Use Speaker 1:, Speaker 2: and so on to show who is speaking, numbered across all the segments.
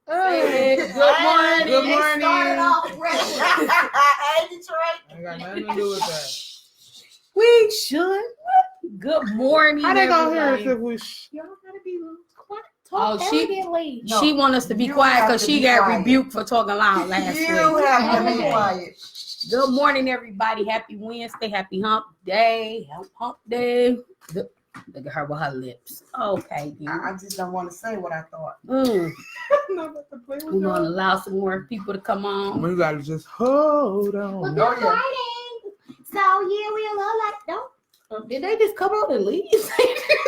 Speaker 1: Hey, good morning.
Speaker 2: Good
Speaker 1: They
Speaker 2: morning.
Speaker 1: started off fresh.
Speaker 3: Hey, Detroit.
Speaker 2: I got nothing to do with that.
Speaker 1: We should. Good morning.
Speaker 2: How they gonna hear us
Speaker 1: everybody.
Speaker 2: if we?
Speaker 1: Y'all gotta be quiet.
Speaker 4: Oh,
Speaker 1: Talk
Speaker 4: she
Speaker 1: elegantly.
Speaker 4: she want us to be
Speaker 3: you
Speaker 4: quiet
Speaker 3: have
Speaker 4: because
Speaker 3: to
Speaker 4: she
Speaker 3: be
Speaker 4: got
Speaker 3: quiet.
Speaker 4: rebuked for talking loud last
Speaker 3: You
Speaker 4: week.
Speaker 3: have to be
Speaker 1: Okay.
Speaker 3: quiet.
Speaker 4: Good morning, everybody. Happy Wednesday. Happy Hump Day. Hump Day. Look at her with her lips. Okay, then.
Speaker 3: I just don't want to say what I thought.
Speaker 4: We're
Speaker 2: I'm not about to play with
Speaker 4: gonna
Speaker 2: y'all.
Speaker 4: allow some more people to come on.
Speaker 2: We gotta just hold on.
Speaker 1: Well,
Speaker 3: Oh,
Speaker 1: good
Speaker 3: yeah.
Speaker 1: morning. So yeah, we look like don't. Did they just come out and leave?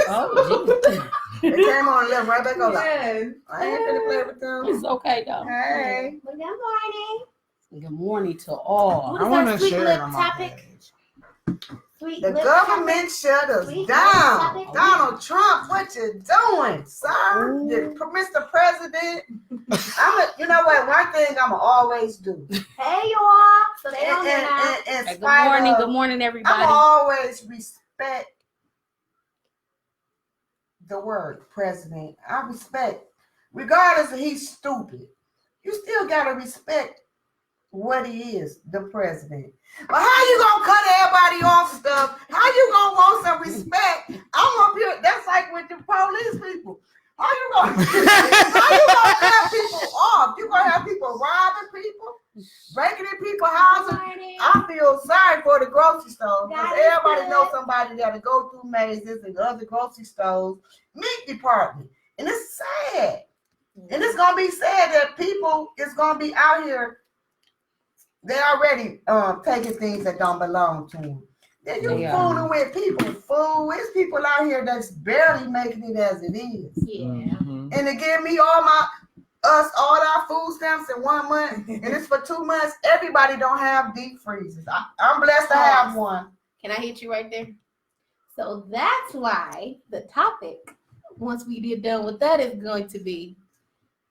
Speaker 4: Oh, geez.
Speaker 3: They came on and left right back on.
Speaker 2: Yes.
Speaker 3: I ain't finna play with them.
Speaker 4: It's okay though.
Speaker 3: Hey.
Speaker 1: Well, good morning.
Speaker 4: Good morning to all.
Speaker 1: What
Speaker 2: I
Speaker 1: is
Speaker 2: want
Speaker 1: our
Speaker 2: to
Speaker 1: sweet
Speaker 2: share it
Speaker 1: lip
Speaker 2: on my
Speaker 1: topic?
Speaker 2: page.
Speaker 1: Sweet
Speaker 3: The
Speaker 1: lip
Speaker 3: government shut us
Speaker 1: Sweet
Speaker 3: down.
Speaker 1: topic.
Speaker 3: Donald Trump, what you doing, sir? Mr. President. You know what? One thing I'ma always do.
Speaker 1: Hey, y'all. So they don't know now.
Speaker 3: In
Speaker 4: Hey, good
Speaker 3: spite
Speaker 4: morning.
Speaker 3: of-
Speaker 4: Good morning, everybody.
Speaker 3: I'ma always respect the word president. I respect, regardless if he's stupid, you still gotta respect what he is, the president. But how you gonna cut everybody off stuff? How you gonna want some respect? I'm up here. That's like with the police people. How you gonna cut people off? You gonna have people robbing people, breaking in people's houses.
Speaker 1: Morning.
Speaker 3: I feel sorry for the grocery store because
Speaker 1: That is
Speaker 3: everybody
Speaker 1: good.
Speaker 3: knows somebody that'll go through mazes and other grocery stores, meat department, and it's sad. And it's gonna be sad that people is gonna be out here. They already taking things that don't belong to them. Then you
Speaker 4: Yeah.
Speaker 3: fooling with people. Fool, it's people out here that's barely making it as it is.
Speaker 1: Yeah.
Speaker 2: Mhm.
Speaker 3: And to give me all our food stamps in 1 month, and it's for 2 months. Everybody don't have deep freezers. I'm blessed to have one.
Speaker 1: Can I hit you right there? So that's why the topic, once we get done with that, is going to be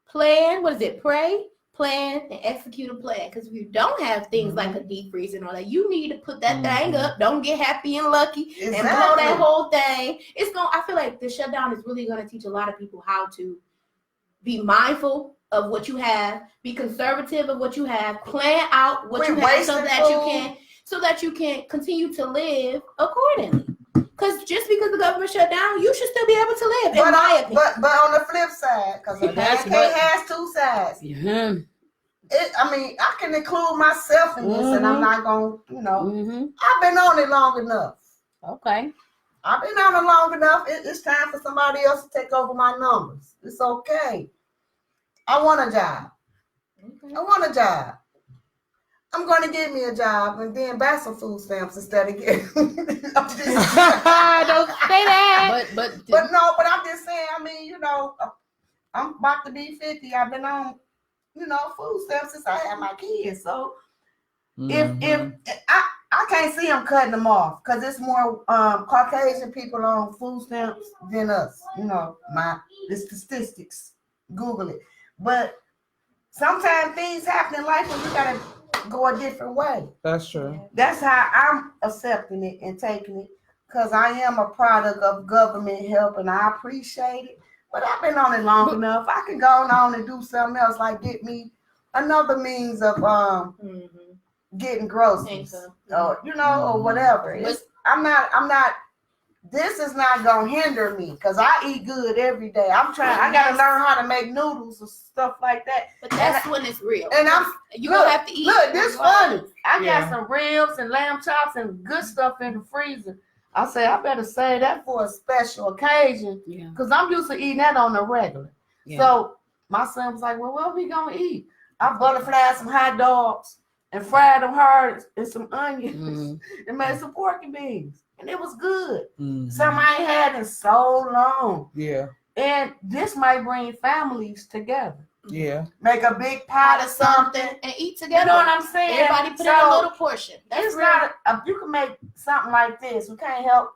Speaker 1: plan. What is it? Pray, plan, and execute a plan. Because if you don't have things like a deep freeze and all that, you need to put that thing up. Don't get happy and lucky and blow that
Speaker 3: Exactly.
Speaker 1: whole thing. I feel like the shutdown is really going to teach a lot of people how to be mindful of what you have, be conservative of what you have, plan out what
Speaker 3: Quit
Speaker 1: you have so
Speaker 3: wasting
Speaker 1: that
Speaker 3: food.
Speaker 1: you can continue to live accordingly. Because just because the government shut down, you should still be able to live, in my opinion.
Speaker 3: But on the flip side, because a
Speaker 4: That's
Speaker 3: pancake
Speaker 4: what-
Speaker 3: has two sides.
Speaker 4: Yeah.
Speaker 3: I can include myself in this, and I'm not gonna,
Speaker 4: Mm-hmm.
Speaker 3: I've been on it long enough.
Speaker 4: Okay.
Speaker 3: I've been on it long enough. It's time for somebody else to take over my numbers. It's okay. I want a job. I want a job. I'm going to get me a job and then buy some food stamps instead of getting. I'm just,
Speaker 4: Don't say that. But
Speaker 3: but I'm just saying. I mean, I'm about to be 50. I've been on, food stamps since I had my kids. So if I can't see them cutting them off because it's more Caucasian people on food stamps than us. The statistics. Google it. But sometimes things happen in life and you gotta go a different way.
Speaker 2: That's true.
Speaker 3: That's how I'm accepting it and taking it because I am a product of government help and I appreciate it. But I've been on it long enough. I can go on and do something else, like get me another means of getting groceries, or or whatever. I'm not. This is not gonna hinder me because I eat good every day. I gotta learn how to make noodles and stuff like that.
Speaker 1: But that's when it's real.
Speaker 3: And
Speaker 1: you're going to have to eat.
Speaker 3: Look, this funny. I
Speaker 2: Yeah.
Speaker 3: got some ribs and lamb chops and good stuff in the freezer. I say I better save that for a special occasion
Speaker 4: yeah.
Speaker 3: because I'm used to eating that on the regular.
Speaker 4: Yeah.
Speaker 3: So my son was like, well, what we gonna eat? I butterflied some hot dogs and fried them hard and some onions and made some pork and beans. And it was good. Something I ain't had in so long.
Speaker 2: Yeah.
Speaker 3: And this might bring families together.
Speaker 2: Yeah.
Speaker 3: Make a big pot of something.
Speaker 1: And eat
Speaker 3: You
Speaker 1: together.
Speaker 3: know what I'm saying?
Speaker 1: Everybody put in a little portion. That's
Speaker 3: It's
Speaker 1: real.
Speaker 3: not, you can make something like this. We can't help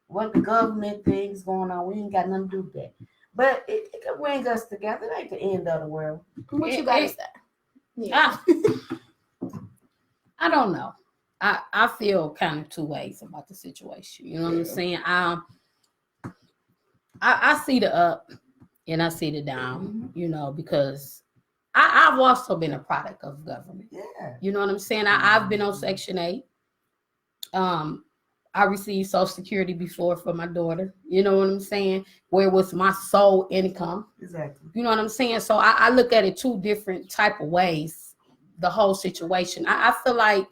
Speaker 3: what the government thing's going on. We ain't got nothing to do with that. But it can bring us together. It ain't the end of the world.
Speaker 1: What you got to say? Yeah.
Speaker 4: I don't know. I feel kind of two ways about the situation. You know what I'm saying? I see the up and I see the down, because I've also been a product of government.
Speaker 3: Yeah.
Speaker 4: You know what I'm saying? I've been on Section 8. I received Social Security before for my daughter. You know what I'm saying? Where it was my sole income.
Speaker 3: Exactly.
Speaker 4: You know what I'm saying? So I look at it two different type of ways, the whole situation. I feel like,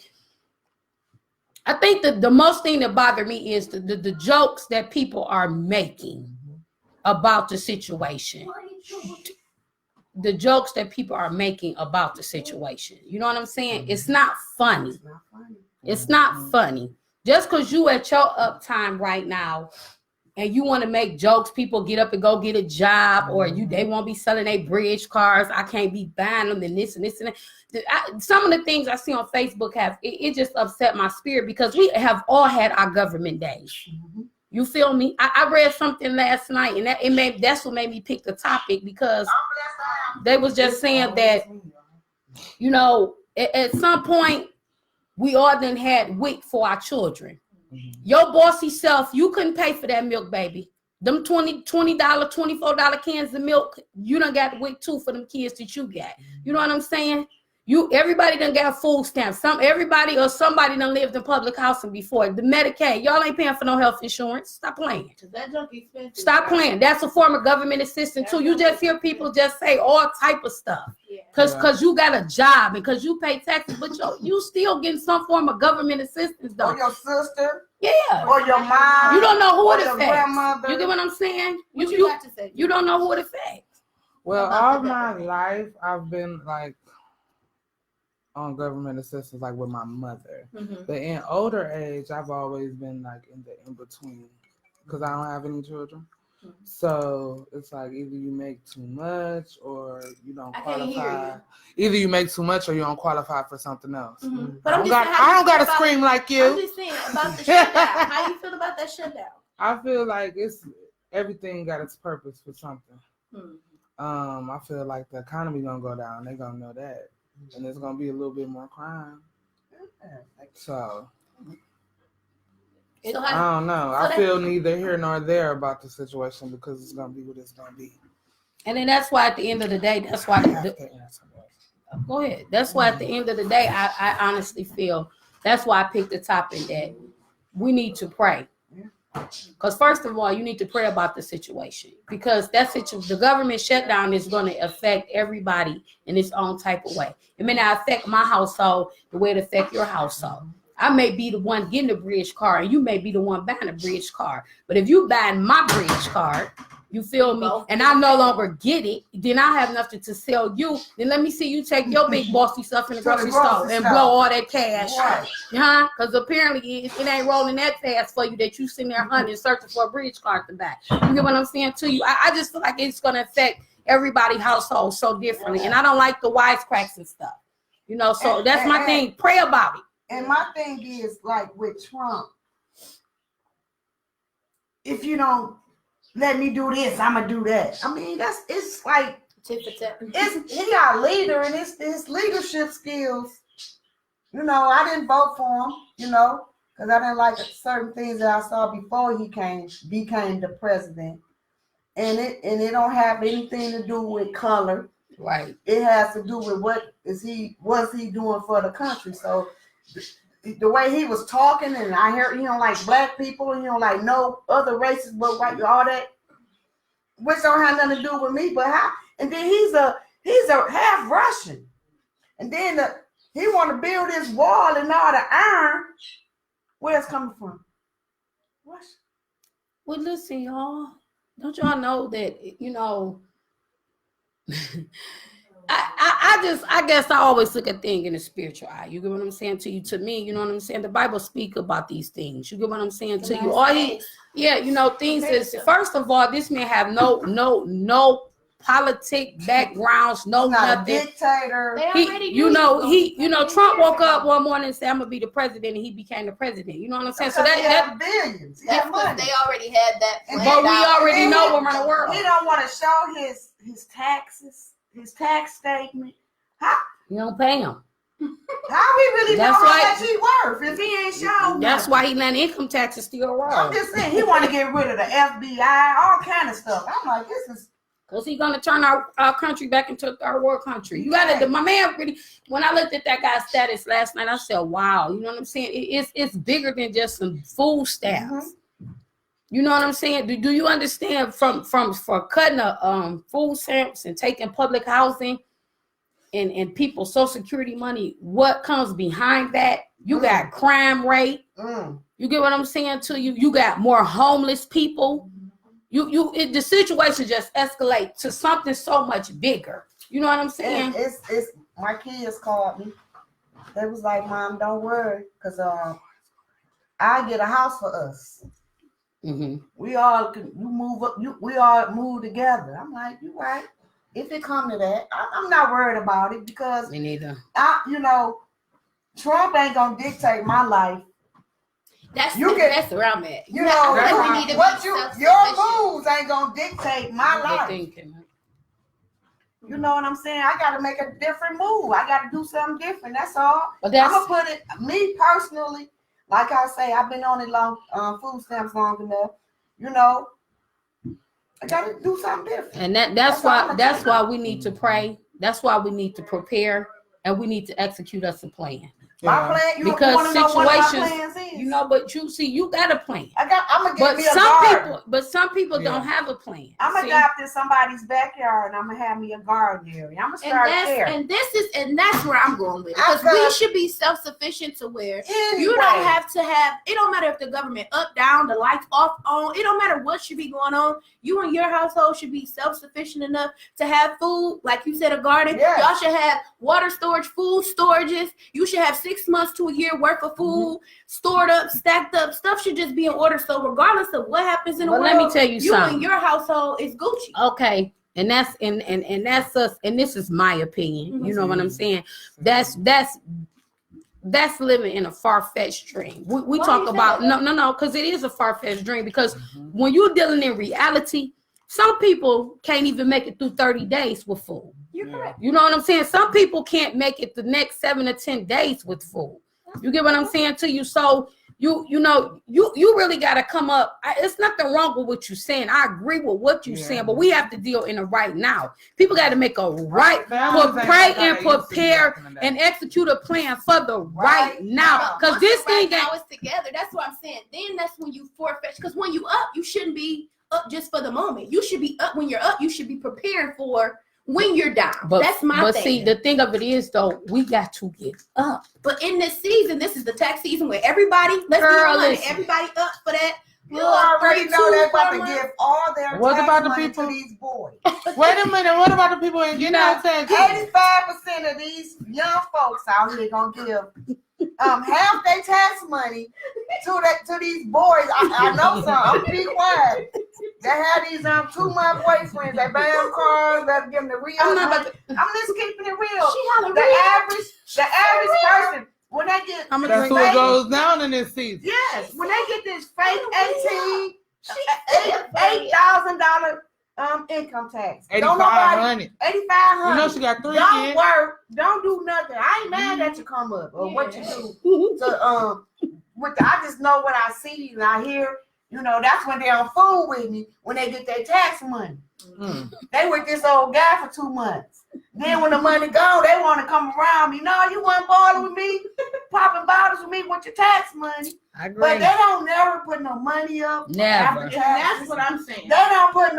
Speaker 4: I think that the most thing that bothered me is the jokes that people are making about the situation. The jokes that people are making about the situation. You know what I'm saying? It's not funny.
Speaker 3: It's not funny.
Speaker 4: It's not funny. Just because you at your uptime right now and you want to make jokes, people get up and go get a job, or they won't be selling their bridge cars. I can't be buying them and this and this and that. Some of the things I see on Facebook it just upset my spirit, because we have all had our government days. You feel me? I read something last night, and that's what made me pick the topic, because they was just saying that, you know, at some point, we all done had WIC for our children. Your bossy self, you couldn't pay for that milk, baby. Them $20, $24 cans of milk, you done got WIC too for them kids that you got. You know what I'm saying? Everybody done got food stamps. Everybody or somebody done lived in public housing before. The Medicaid, y'all ain't paying for no health insurance. Stop playing.
Speaker 1: That junk expensive.
Speaker 4: Stop playing. That's a form of government assistance too. You just hear people just say all type of stuff.
Speaker 1: Yeah.
Speaker 4: Cause you got a job and cause you pay taxes, but you still getting some form of government assistance though.
Speaker 3: Or your sister.
Speaker 4: Yeah.
Speaker 3: Or your mom.
Speaker 4: You don't know who
Speaker 3: or
Speaker 4: it
Speaker 3: your
Speaker 4: affects.
Speaker 3: grandmother.
Speaker 4: You get what I'm saying?
Speaker 1: What you got to say?
Speaker 4: You don't know who it affects.
Speaker 2: Well,
Speaker 1: About
Speaker 2: all
Speaker 1: the
Speaker 2: my
Speaker 1: government.
Speaker 2: life, I've been like on government assistance, like with my mother.
Speaker 1: Mhm.
Speaker 2: But in older age, I've always been like in the in between, because I don't have any children.
Speaker 1: Mhm.
Speaker 2: So it's like either you make too much or you don't
Speaker 1: I can't hear
Speaker 2: qualify. Either you make too much or you don't qualify for something else.
Speaker 1: Mhm.
Speaker 2: I
Speaker 1: I'm
Speaker 2: don't
Speaker 1: just
Speaker 2: got
Speaker 1: saying, how
Speaker 2: I
Speaker 1: you
Speaker 2: don't got to
Speaker 1: feel about-
Speaker 2: scream like
Speaker 1: I'm
Speaker 2: you.
Speaker 1: just saying about the shutdown. How you feel about that shutdown?
Speaker 2: I feel like it's everything got its purpose for something.
Speaker 1: Mhm.
Speaker 2: I feel like the economy gonna go down. They gonna know that, and there's gonna be a little bit more crime. So
Speaker 1: So
Speaker 2: I
Speaker 1: how,
Speaker 2: don't know.
Speaker 1: so
Speaker 2: I
Speaker 1: that-
Speaker 2: feel neither here nor there about the situation, because it's gonna be what it's gonna be.
Speaker 4: And then that's why at the end of the day, that's why
Speaker 2: I have to answer that.
Speaker 4: go ahead. That's why at the end of the day, I honestly feel that's why I picked the topic that we need to pray. Because first of all, you need to pray about the situation, because the government shutdown is going to affect everybody in its own type of way. It may not affect my household the way it affect your household. I may be the one getting a bridge card, and you may be the one buying a bridge card. But if you buying my bridge card, you feel me, and I no longer get it, then I have nothing to sell you. Then let me see you take your big bossy stuff in the grocery store and blow all that cash.
Speaker 3: Right.
Speaker 4: Huh? Because apparently it ain't rolling that fast for you that you sitting there hunting, searching for a bridge card to buy. You get what I'm saying to you? I just feel like it's going to affect everybody's household so differently. And I don't like the wisecracks and stuff. You know, so that's my thing. Pray about it.
Speaker 3: And my thing is, like with Trump, if you don't let me do this, I'm gonna do that. I mean, it's like
Speaker 1: tit for tat.
Speaker 3: he got leader, and his leadership skills. You know, I didn't vote for him. You know, because I didn't like certain things that I saw before he became the president, and it don't have anything to do with color.
Speaker 4: Right.
Speaker 3: It has to do with what's he doing for the country. So the way he was talking, and I heard he don't like black people, and he don't like no other races but white, all that, which don't have nothing to do with me. But how? And then he's a half Russian, and then he want to build this wall and all the iron. Where's it coming from? Russia.
Speaker 4: Well, listen, y'all. Don't y'all know that, you know, I guess I always look at things in a spiritual eye. You get what I'm saying to you? To me, you know what I'm saying? The Bible speak about these things. You get what I'm saying to you? You know, things is, first of all, this man have no politic backgrounds, no
Speaker 3: He's not a
Speaker 4: nothing.
Speaker 3: dictator.
Speaker 1: They already
Speaker 4: Trump woke up one morning and said, "I'm gonna be the president," and he became the president. You know what I'm saying? So
Speaker 3: Because he
Speaker 4: that
Speaker 3: had billions. He
Speaker 1: That's
Speaker 3: had
Speaker 1: what
Speaker 3: money.
Speaker 1: they already had that.
Speaker 3: And
Speaker 1: planned
Speaker 4: but we
Speaker 1: out.
Speaker 4: already know we're in the world.
Speaker 3: He don't want to show his taxes, his tax statement.
Speaker 4: You don't pay him.
Speaker 3: How he really know
Speaker 4: That's
Speaker 3: how
Speaker 4: why-
Speaker 3: much he worth if he ain't showing?
Speaker 4: That's why he letting income taxes still
Speaker 3: I'm
Speaker 4: roll.
Speaker 3: just saying he want to get rid of the FBI, all kind of stuff. I'm like, this is
Speaker 4: Because he's gonna turn our country back into a third world country. You gotta, my man really, when I looked at that guy's status last night, I said, wow, you know what I'm saying? It's bigger than just some food stamps. You know what I'm saying? Do you understand for cutting food stamps and taking public housing and people's Social Security money, what comes behind that? You got crime rate. You get what I'm saying to you? You got more homeless people. The situation just escalates to something so much bigger. You know what I'm saying?
Speaker 3: And it's my kids called me. They was like, Mom, don't worry, because I get a house for us. We all can move up. We all move together. I'm like, you right. If it come to that, I'm not worried about it because
Speaker 4: Me neither.
Speaker 3: Trump ain't gonna dictate my life.
Speaker 1: That's where I'm at.
Speaker 3: You know,
Speaker 1: we need to
Speaker 3: your moves ain't gonna dictate my life.
Speaker 4: Thinking.
Speaker 3: You know what I'm saying? I got to make a different move. I got to do something different. That's all.
Speaker 4: But
Speaker 3: I'm gonna put it. Me personally, like I say, I've been on it long, food stamps long enough. You know, I got to do something different.
Speaker 4: And that's why we need to pray. That's why we need to prepare, and we need to execute us a plan.
Speaker 3: My plan,
Speaker 4: because
Speaker 3: situations,
Speaker 4: but you see, you got a plan.
Speaker 3: I'm gonna get me a garden.
Speaker 4: But some people don't have a plan.
Speaker 3: I'm gonna go out in somebody's backyard and I'm gonna have me a garden area. I'm gonna start there.
Speaker 1: And that's where I'm going with it. Because we should be self-sufficient to where you don't have to have. It don't matter if the government up, down, the lights off, on. It don't matter what should be going on. You and your household should be self-sufficient enough to have food, like you said, a garden.
Speaker 3: Yes.
Speaker 1: Y'all should have water storage, food storages. You should have 6 months to a year worth of food stored up, stacked up. Stuff should just be in order. So regardless of what happens in the world,
Speaker 4: let me tell you something.
Speaker 1: And your household is Gucci.
Speaker 4: Okay. And that's us, and this is my opinion. You know what I'm saying? That's living in a far-fetched dream. We talk about no, because it is a far-fetched dream, because when you're dealing in reality, some people can't even make it through 30 days with food.
Speaker 1: You're correct.
Speaker 4: You know what I'm saying? Some people can't make it the next 7 to 10 days with food. You get what I'm saying to you? So you really got to come up. It's nothing wrong with what you're saying. I agree with what you're saying, but we have to deal in the right now. People got to make a pray and prepare and execute a plan for the right now. Because this thing
Speaker 1: now is together. That's what I'm saying. Then that's when you forfeit. Because when you up, you shouldn't be up just for the moment. You should be up when you're up. You should be preparing for when you're down. That's my thing.
Speaker 4: But see, the thing of it is, though, we got to get up.
Speaker 1: But in this season, this is the tax season where everybody, everybody up for that.
Speaker 3: You already know they're about to give all their tax money to these boys.
Speaker 2: Wait a minute. What about the people in United States?
Speaker 3: 85% of these young folks out here gonna give half their tax money to these boys. I know some. I'm be quiet. They have these 2-month boyfriends. They buy them cars. They give them the real. I'm just keeping it real. The average person, when they get
Speaker 2: that's who goes down in this season.
Speaker 3: Yes, when they get this fake $8,000 income tax.
Speaker 2: $8,500.
Speaker 3: $8,500.
Speaker 2: You know she got 3
Speaker 3: Don't
Speaker 2: kids.
Speaker 3: work. Don't do nothing. I ain't mad that you come up or what you do. So I just know what I see and I hear. You know, that's when they're on fool with me when they get their tax money. They with this old guy for 2 months. Then when the money gone, they want to come around me. No, you want balling with me, popping bottles with me with your tax money.
Speaker 4: I agree.
Speaker 3: But they don't never put no money up.
Speaker 4: Never.
Speaker 3: And that's what I'm saying. They don't put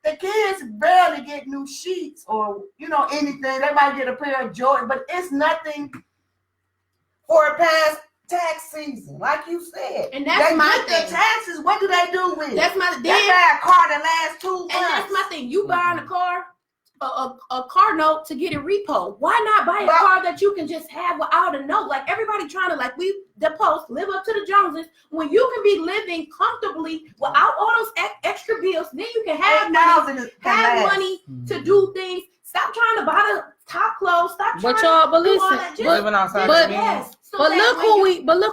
Speaker 3: the kids barely get new sheets or, anything. They might get a pair of Jordans, but it's nothing for a past tax season, like you said.
Speaker 1: And that's my thing.
Speaker 3: The taxes, what do they do with it?
Speaker 1: That's my thing.
Speaker 3: They buy a car that lasts 2 months.
Speaker 1: And that's my thing. You buying a car, a car note to get it repo. Why not buy a car that you can just have without a note? Like everybody trying to, live up to the Joneses, when you can be living comfortably without all those extra bills. Then you can have money to do things. Stop trying to buy the top clothes. Stop trying to do all that.
Speaker 2: Living outside.
Speaker 1: But yes. So
Speaker 4: But
Speaker 1: that
Speaker 4: look
Speaker 1: when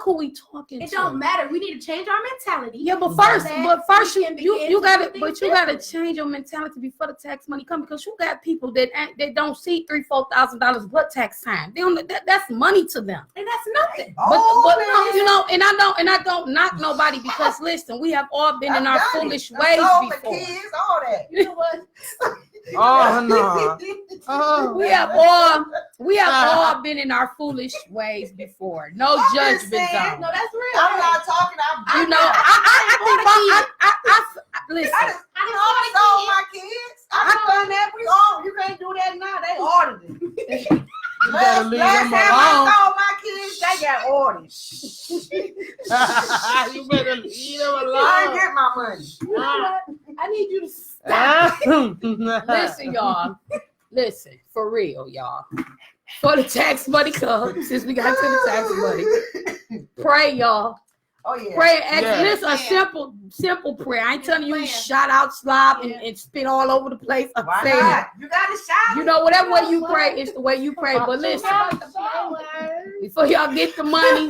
Speaker 4: who we talking
Speaker 1: it
Speaker 4: to.
Speaker 1: don't matter. We need to change our mentality.
Speaker 4: Yeah, but
Speaker 1: so
Speaker 4: first
Speaker 1: that
Speaker 4: you
Speaker 1: we can begin
Speaker 4: you
Speaker 1: to
Speaker 4: gotta
Speaker 1: do
Speaker 4: but
Speaker 1: things
Speaker 4: you gotta
Speaker 1: different.
Speaker 4: change your mentality before the tax money come, because you got people that don't see $3,000-$4,000 but tax time. They don't, that's money to them.
Speaker 1: And that's nothing.
Speaker 4: But no, you know, and I don't knock nobody, because listen, we have all been in our foolish ways before.
Speaker 3: Kids, all that.
Speaker 1: You know what?
Speaker 2: Oh no. Oh.
Speaker 4: We have all been in our foolish ways before. No
Speaker 3: I'm just
Speaker 4: judgment
Speaker 3: saying,
Speaker 4: zone.
Speaker 1: No, that's real.
Speaker 3: I'm not talking.
Speaker 4: You know, I listen.
Speaker 3: I done sold my kids. I done that. You can't do that now. They ordered it.
Speaker 2: You better leave
Speaker 3: Last
Speaker 2: them
Speaker 3: time
Speaker 2: alone.
Speaker 3: I sold my kids, they got ordered.
Speaker 2: You better leave them
Speaker 3: I
Speaker 2: alone.
Speaker 3: ain't get my money.
Speaker 1: You know what? I need you to stop.
Speaker 4: Listen, y'all. Listen, for real, y'all. For the tax money comes, since we got to the tax money. Pray, y'all.
Speaker 3: Oh yeah.
Speaker 4: Pray. Ask,
Speaker 2: Yeah.
Speaker 4: listen, a simple prayer. I ain't telling you
Speaker 1: Plan.
Speaker 4: shout out, slob, and spit all over the place. I'm
Speaker 3: Why
Speaker 4: saying,
Speaker 3: not? You got to shout.
Speaker 4: you know, whatever way you pray, it's the way you pray. But listen, before y'all get the money,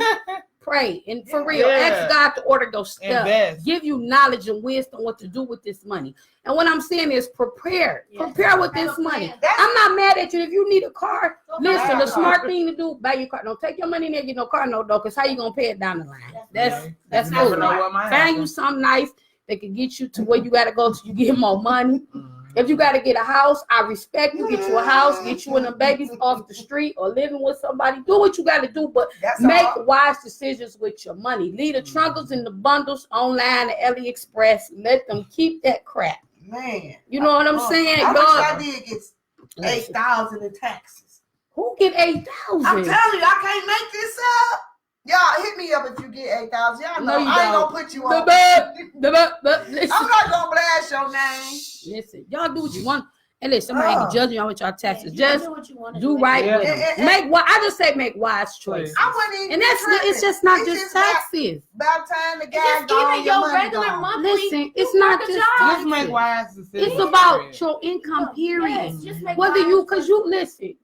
Speaker 4: pray. And for real,
Speaker 2: Yeah.
Speaker 4: ask God to order those steps.
Speaker 2: Invest.
Speaker 4: Give you knowledge and wisdom what to do with this money. And what I'm saying is prepare.
Speaker 1: Yes.
Speaker 4: Prepare with
Speaker 1: Have
Speaker 4: this
Speaker 1: a
Speaker 4: money.
Speaker 1: plan.
Speaker 4: I'm not mad at you. If you need a car,
Speaker 1: Go
Speaker 4: listen,
Speaker 3: buy
Speaker 4: the
Speaker 3: a
Speaker 4: smart
Speaker 3: car.
Speaker 4: thing to do, buy your car. Don't take your money in there, get no car note though, because how you gonna pay it down the line? That's
Speaker 1: That's
Speaker 2: You never
Speaker 1: not
Speaker 2: know
Speaker 1: smart.
Speaker 2: what might
Speaker 4: Find
Speaker 2: happen.
Speaker 4: you something nice that can get you to where you gotta go till you get more money.
Speaker 2: Mhm.
Speaker 4: If you gotta get a house, I respect you. Get you a house, get you and the babies off the street or living with somebody. Do what you gotta do, but
Speaker 3: That's
Speaker 4: make
Speaker 3: all.
Speaker 4: wise decisions with your money. Leave the trunkles and the bundles online at AliExpress. Let them keep that crap.
Speaker 3: Man.
Speaker 4: You know what I'm saying?
Speaker 3: I wish I
Speaker 4: God,
Speaker 3: did get
Speaker 4: listen,
Speaker 3: 8,000 in taxes.
Speaker 4: who get
Speaker 3: I'm
Speaker 4: 8,000?
Speaker 3: telling you, I can't make this up. Y'all hit me up if you get 8,000. Y'all know
Speaker 4: No, you
Speaker 3: I ain't
Speaker 4: don't.
Speaker 3: gonna put you
Speaker 4: The
Speaker 3: on.
Speaker 4: listen,
Speaker 3: I'm not gonna blast your name.
Speaker 4: listen, y'all do what you want. And listen, somebody ain't judging y'all with y'all taxes.
Speaker 1: Yeah, you
Speaker 4: Just
Speaker 1: do what you want to
Speaker 4: do right
Speaker 2: Yeah.
Speaker 4: with them.
Speaker 3: And-
Speaker 4: I just say make wise choices.
Speaker 3: I wouldn't even
Speaker 4: And
Speaker 3: be
Speaker 4: that's
Speaker 3: tripping.
Speaker 4: it's just not
Speaker 3: It's
Speaker 4: just
Speaker 3: not-
Speaker 4: taxes.
Speaker 3: About time the guy
Speaker 1: Just
Speaker 3: gone,
Speaker 1: even your
Speaker 3: money
Speaker 1: regular
Speaker 3: gone.
Speaker 1: monthly.
Speaker 4: Listen, it's
Speaker 1: you
Speaker 4: not
Speaker 1: work a
Speaker 4: just
Speaker 1: job.
Speaker 2: Just make wise decisions.
Speaker 4: It's about
Speaker 2: period.
Speaker 4: your income, period.
Speaker 1: Yes, just make
Speaker 4: Whether
Speaker 1: wise
Speaker 4: you, cause
Speaker 1: choices.
Speaker 4: you listen,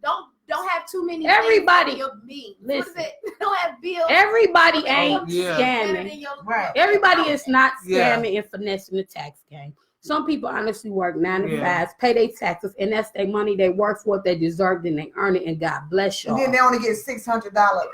Speaker 1: Don't have too many.
Speaker 4: Everybody-
Speaker 1: things on your means.
Speaker 4: listen.
Speaker 1: What is it? Don't have bills.
Speaker 4: everybody ain't
Speaker 2: yeah.
Speaker 1: Better
Speaker 4: scamming.
Speaker 1: than your-
Speaker 3: Right.
Speaker 4: Everybody is not
Speaker 2: Yeah.
Speaker 4: scamming and finessing the tax game. Some people honestly work 9 to
Speaker 2: Yeah.
Speaker 4: 5, pay their taxes, and that's their money. They work for what they deserve, and they earn it. And God bless y'all.
Speaker 3: And then they only get $600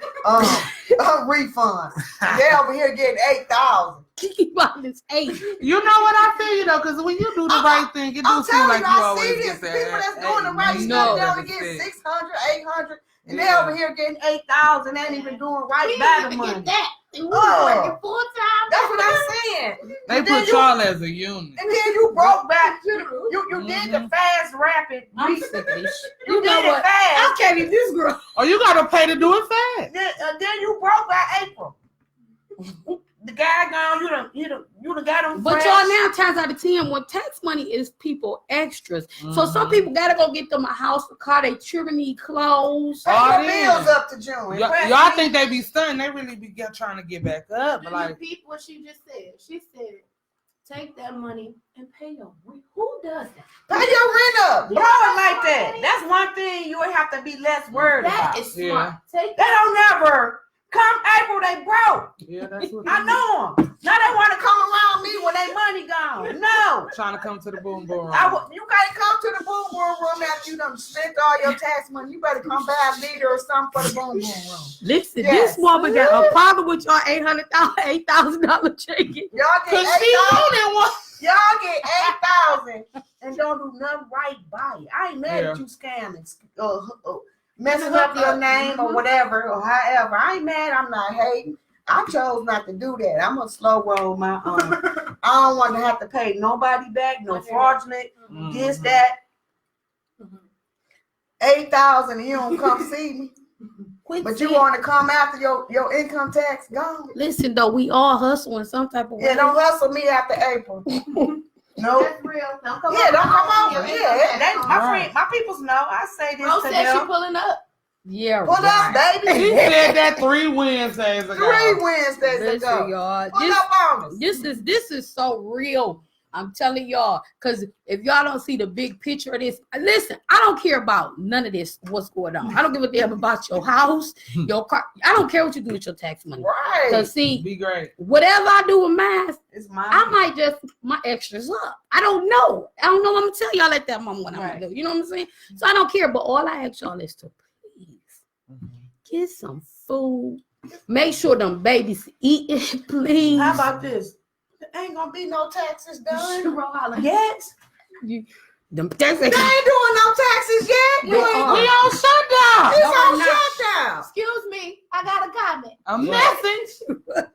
Speaker 3: refund. They over here getting 8,000.
Speaker 4: Keep on this 8.
Speaker 2: You know what I feel, you know, because when you do the right thing, it do
Speaker 3: I'm
Speaker 2: seem
Speaker 3: telling
Speaker 2: like
Speaker 3: you,
Speaker 2: you
Speaker 3: I
Speaker 2: always
Speaker 3: see
Speaker 2: get
Speaker 3: this.
Speaker 2: that.
Speaker 3: People that's doing the right
Speaker 4: No.
Speaker 3: stuff, they only get 600, 800, and they
Speaker 2: Yeah.
Speaker 3: over here getting 8,000. They ain't even doing right
Speaker 1: We
Speaker 3: by
Speaker 1: didn't
Speaker 3: the
Speaker 1: even
Speaker 3: money.
Speaker 1: get that. And we
Speaker 3: Oh.
Speaker 1: working full time.
Speaker 3: That's what I'm saying.
Speaker 2: They
Speaker 3: And then
Speaker 2: put
Speaker 3: you-
Speaker 2: y'all as a unit.
Speaker 3: And then you broke back. You did the fast rapid.
Speaker 4: I'm sick of this shit.
Speaker 3: You
Speaker 4: You know
Speaker 3: did it
Speaker 4: what?
Speaker 3: fast.
Speaker 4: I can't even this girl.
Speaker 2: Oh, you gotta pay to do it fast.
Speaker 3: Then you broke by April. The guy gone. You done got him.
Speaker 4: But
Speaker 3: fresh.
Speaker 4: y'all now times out of 10, when tax money is people extras. So some
Speaker 2: Mhm.
Speaker 4: people gotta go get them a house, a car, they children need clothes.
Speaker 3: Pay
Speaker 2: Oh,
Speaker 3: your
Speaker 2: yeah.
Speaker 3: bills up to June.
Speaker 2: Y'all think they be stunned? They really be trying to get back up.
Speaker 1: Do
Speaker 2: But
Speaker 1: you
Speaker 2: like,
Speaker 1: peep what she just said? She said, take that money and pay your rent. Who does that?
Speaker 3: Pay your rent up.
Speaker 1: Yeah,
Speaker 3: Blow it
Speaker 1: that's
Speaker 3: like
Speaker 1: what
Speaker 3: that.
Speaker 1: I'm
Speaker 3: That's one thing you would have to be less worried
Speaker 1: That
Speaker 3: about.
Speaker 1: is
Speaker 2: Yeah.
Speaker 1: smart. Take
Speaker 3: They don't never come April. They broke.
Speaker 2: yeah, that's what
Speaker 3: I know them. Now they want to come around me when they money gone. No.
Speaker 2: trying to come to the boom boom.
Speaker 3: You can't come to the boom boom room after you done spent all your tax money. You better come buy a liter or something for the boom boom room.
Speaker 4: Listen,
Speaker 3: Yes.
Speaker 4: this woman got a problem with y'all $8,000 chicken.
Speaker 3: Y'all get
Speaker 2: Cause she
Speaker 3: 8,000.
Speaker 2: wanted one.
Speaker 3: Y'all get 8,000 and don't do nothing right by it. I ain't mad at
Speaker 2: Yeah.
Speaker 3: you scamming, messing up your name or whatever or however. I ain't mad. I'm not hating. I chose not to do that. I'm gonna slow roll my own. I don't want to have to pay nobody back, no fraudulent, this, that.
Speaker 1: Mhm.
Speaker 3: 8,000 and you don't come see me. But you want to come after your income tax gone.
Speaker 4: Listen though, we all hustle in some type of way.
Speaker 3: Yeah, don't hustle me after April. No.
Speaker 1: That's real. Don't come
Speaker 3: Yeah, don't come over.
Speaker 1: here.
Speaker 3: Yeah, my
Speaker 2: Right.
Speaker 3: friend, my peoples know. I say this
Speaker 1: Bro
Speaker 3: to
Speaker 1: said she
Speaker 3: them.
Speaker 1: pulling up.
Speaker 4: Yeah,
Speaker 3: Pull up,
Speaker 4: right.
Speaker 2: He
Speaker 3: baby.
Speaker 2: said that 3 Wednesdays ago.
Speaker 3: 3 Wednesdays
Speaker 4: Listen,
Speaker 3: ago.
Speaker 4: y'all.
Speaker 3: Pull up on us.
Speaker 4: This is so real. I'm telling y'all, because if y'all don't see the big picture of this, listen, I don't care about none of this, what's going on. I don't give a damn about your house, your car. I don't care what you do with your tax money.
Speaker 3: Right.
Speaker 4: Because see,
Speaker 2: Be great.
Speaker 4: whatever I do with mine,
Speaker 3: It's my
Speaker 4: I might just my extras up. I don't know. I don't know what I'm gonna tell y'all at that moment what I'm
Speaker 3: Right.
Speaker 4: gonna do. You know what I'm saying? So I don't care. But all I ask y'all is to please get some food. Make sure them babies eat it, please.
Speaker 3: How about this? There ain't gonna be no taxes done
Speaker 1: Holla.
Speaker 3: yet.
Speaker 4: Them
Speaker 3: They ain't doing no taxes yet.
Speaker 4: They are.
Speaker 2: We on shutdown.
Speaker 3: It's
Speaker 4: No,
Speaker 3: on
Speaker 4: I'm not.
Speaker 3: shutdown.
Speaker 1: Excuse me, I got a comment.
Speaker 2: A
Speaker 1: Message.
Speaker 2: message.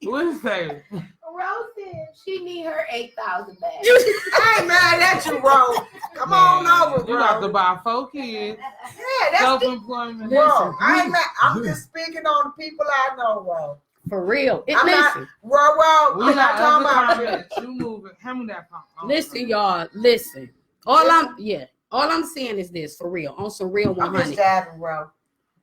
Speaker 2: What is that?
Speaker 1: Rose said she need her 8,000 back.
Speaker 3: I ain't mad at you, bro. Come on over,
Speaker 2: You got to
Speaker 3: bro.
Speaker 2: buy 4 kids.
Speaker 3: Yeah, that's
Speaker 2: Self-employment.
Speaker 3: bro. I ain't mad. I'm just speaking on the people I know, bro.
Speaker 4: For real.
Speaker 3: I'm not-
Speaker 4: Listen,
Speaker 3: Bro,
Speaker 2: We
Speaker 3: I'm not talking
Speaker 2: not
Speaker 3: about
Speaker 2: ever comment. You moving. Hand me that phone.
Speaker 4: listen, y'all. Listen. All I'm saying is this for real. On some real
Speaker 3: I'm
Speaker 4: 100.
Speaker 3: just jabbing, bro.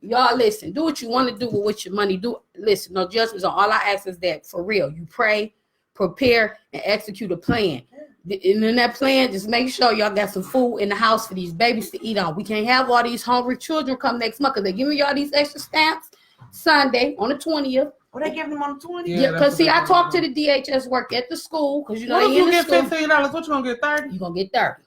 Speaker 4: Y'all listen, do what you want to do with what your money do. Listen, no judgments on. All I ask is that for real, you pray, prepare, and execute a plan. And in that plan, just make sure y'all got some food in the house for these babies to eat on. We can't have all these hungry children come next month because they're giving y'all these extra stamps Sunday on the 20th.
Speaker 3: What they giving them on the 20th?
Speaker 2: Yeah,
Speaker 4: Yeah,
Speaker 2: that's
Speaker 4: because
Speaker 2: what
Speaker 4: see,
Speaker 2: they
Speaker 4: I
Speaker 2: gonna
Speaker 4: talked to
Speaker 2: do.
Speaker 4: the DHS work at the school because you know
Speaker 2: What if
Speaker 4: they in
Speaker 2: you
Speaker 4: the
Speaker 2: get
Speaker 4: school.
Speaker 2: $15? What you gonna get 30?
Speaker 4: You gonna get 30.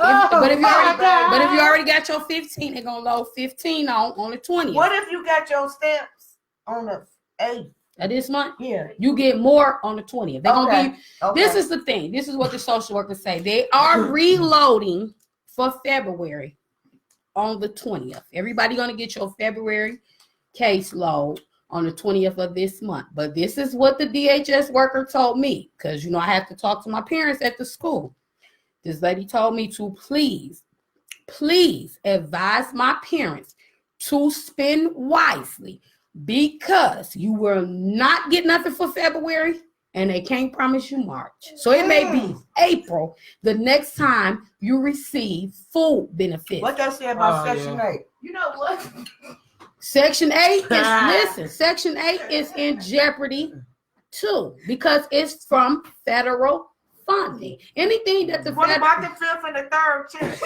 Speaker 3: Oh,
Speaker 4: but if you
Speaker 3: my
Speaker 4: already,
Speaker 3: God.
Speaker 4: but if you already got your 15, they're gonna load 15 on the 20th
Speaker 3: What if you got your stamps on the 8th?
Speaker 4: of this month.
Speaker 3: Yeah.
Speaker 4: You get more on the 20th. They're gonna
Speaker 3: Okay.
Speaker 4: give.
Speaker 3: Okay.
Speaker 4: This is the thing. This is what the social workers say. They are reloading for February on the 20th. Everybody gonna get your February caseload on the 20th of this month. But this is what the DHS worker told me, because you know I have to talk to my parents at the school. This lady told me to please advise my parents to spend wisely because you will not get nothing for February and they can't promise you March. So it may be April the next time you receive food benefits.
Speaker 3: What they say about
Speaker 2: Oh,
Speaker 3: Section
Speaker 2: yeah.
Speaker 3: 8?
Speaker 1: You know what?
Speaker 4: Section 8 is Section 8 is in jeopardy too because it's from federal funding. Anything that the
Speaker 3: What
Speaker 4: federal,
Speaker 3: about the 5th and the 3rd check?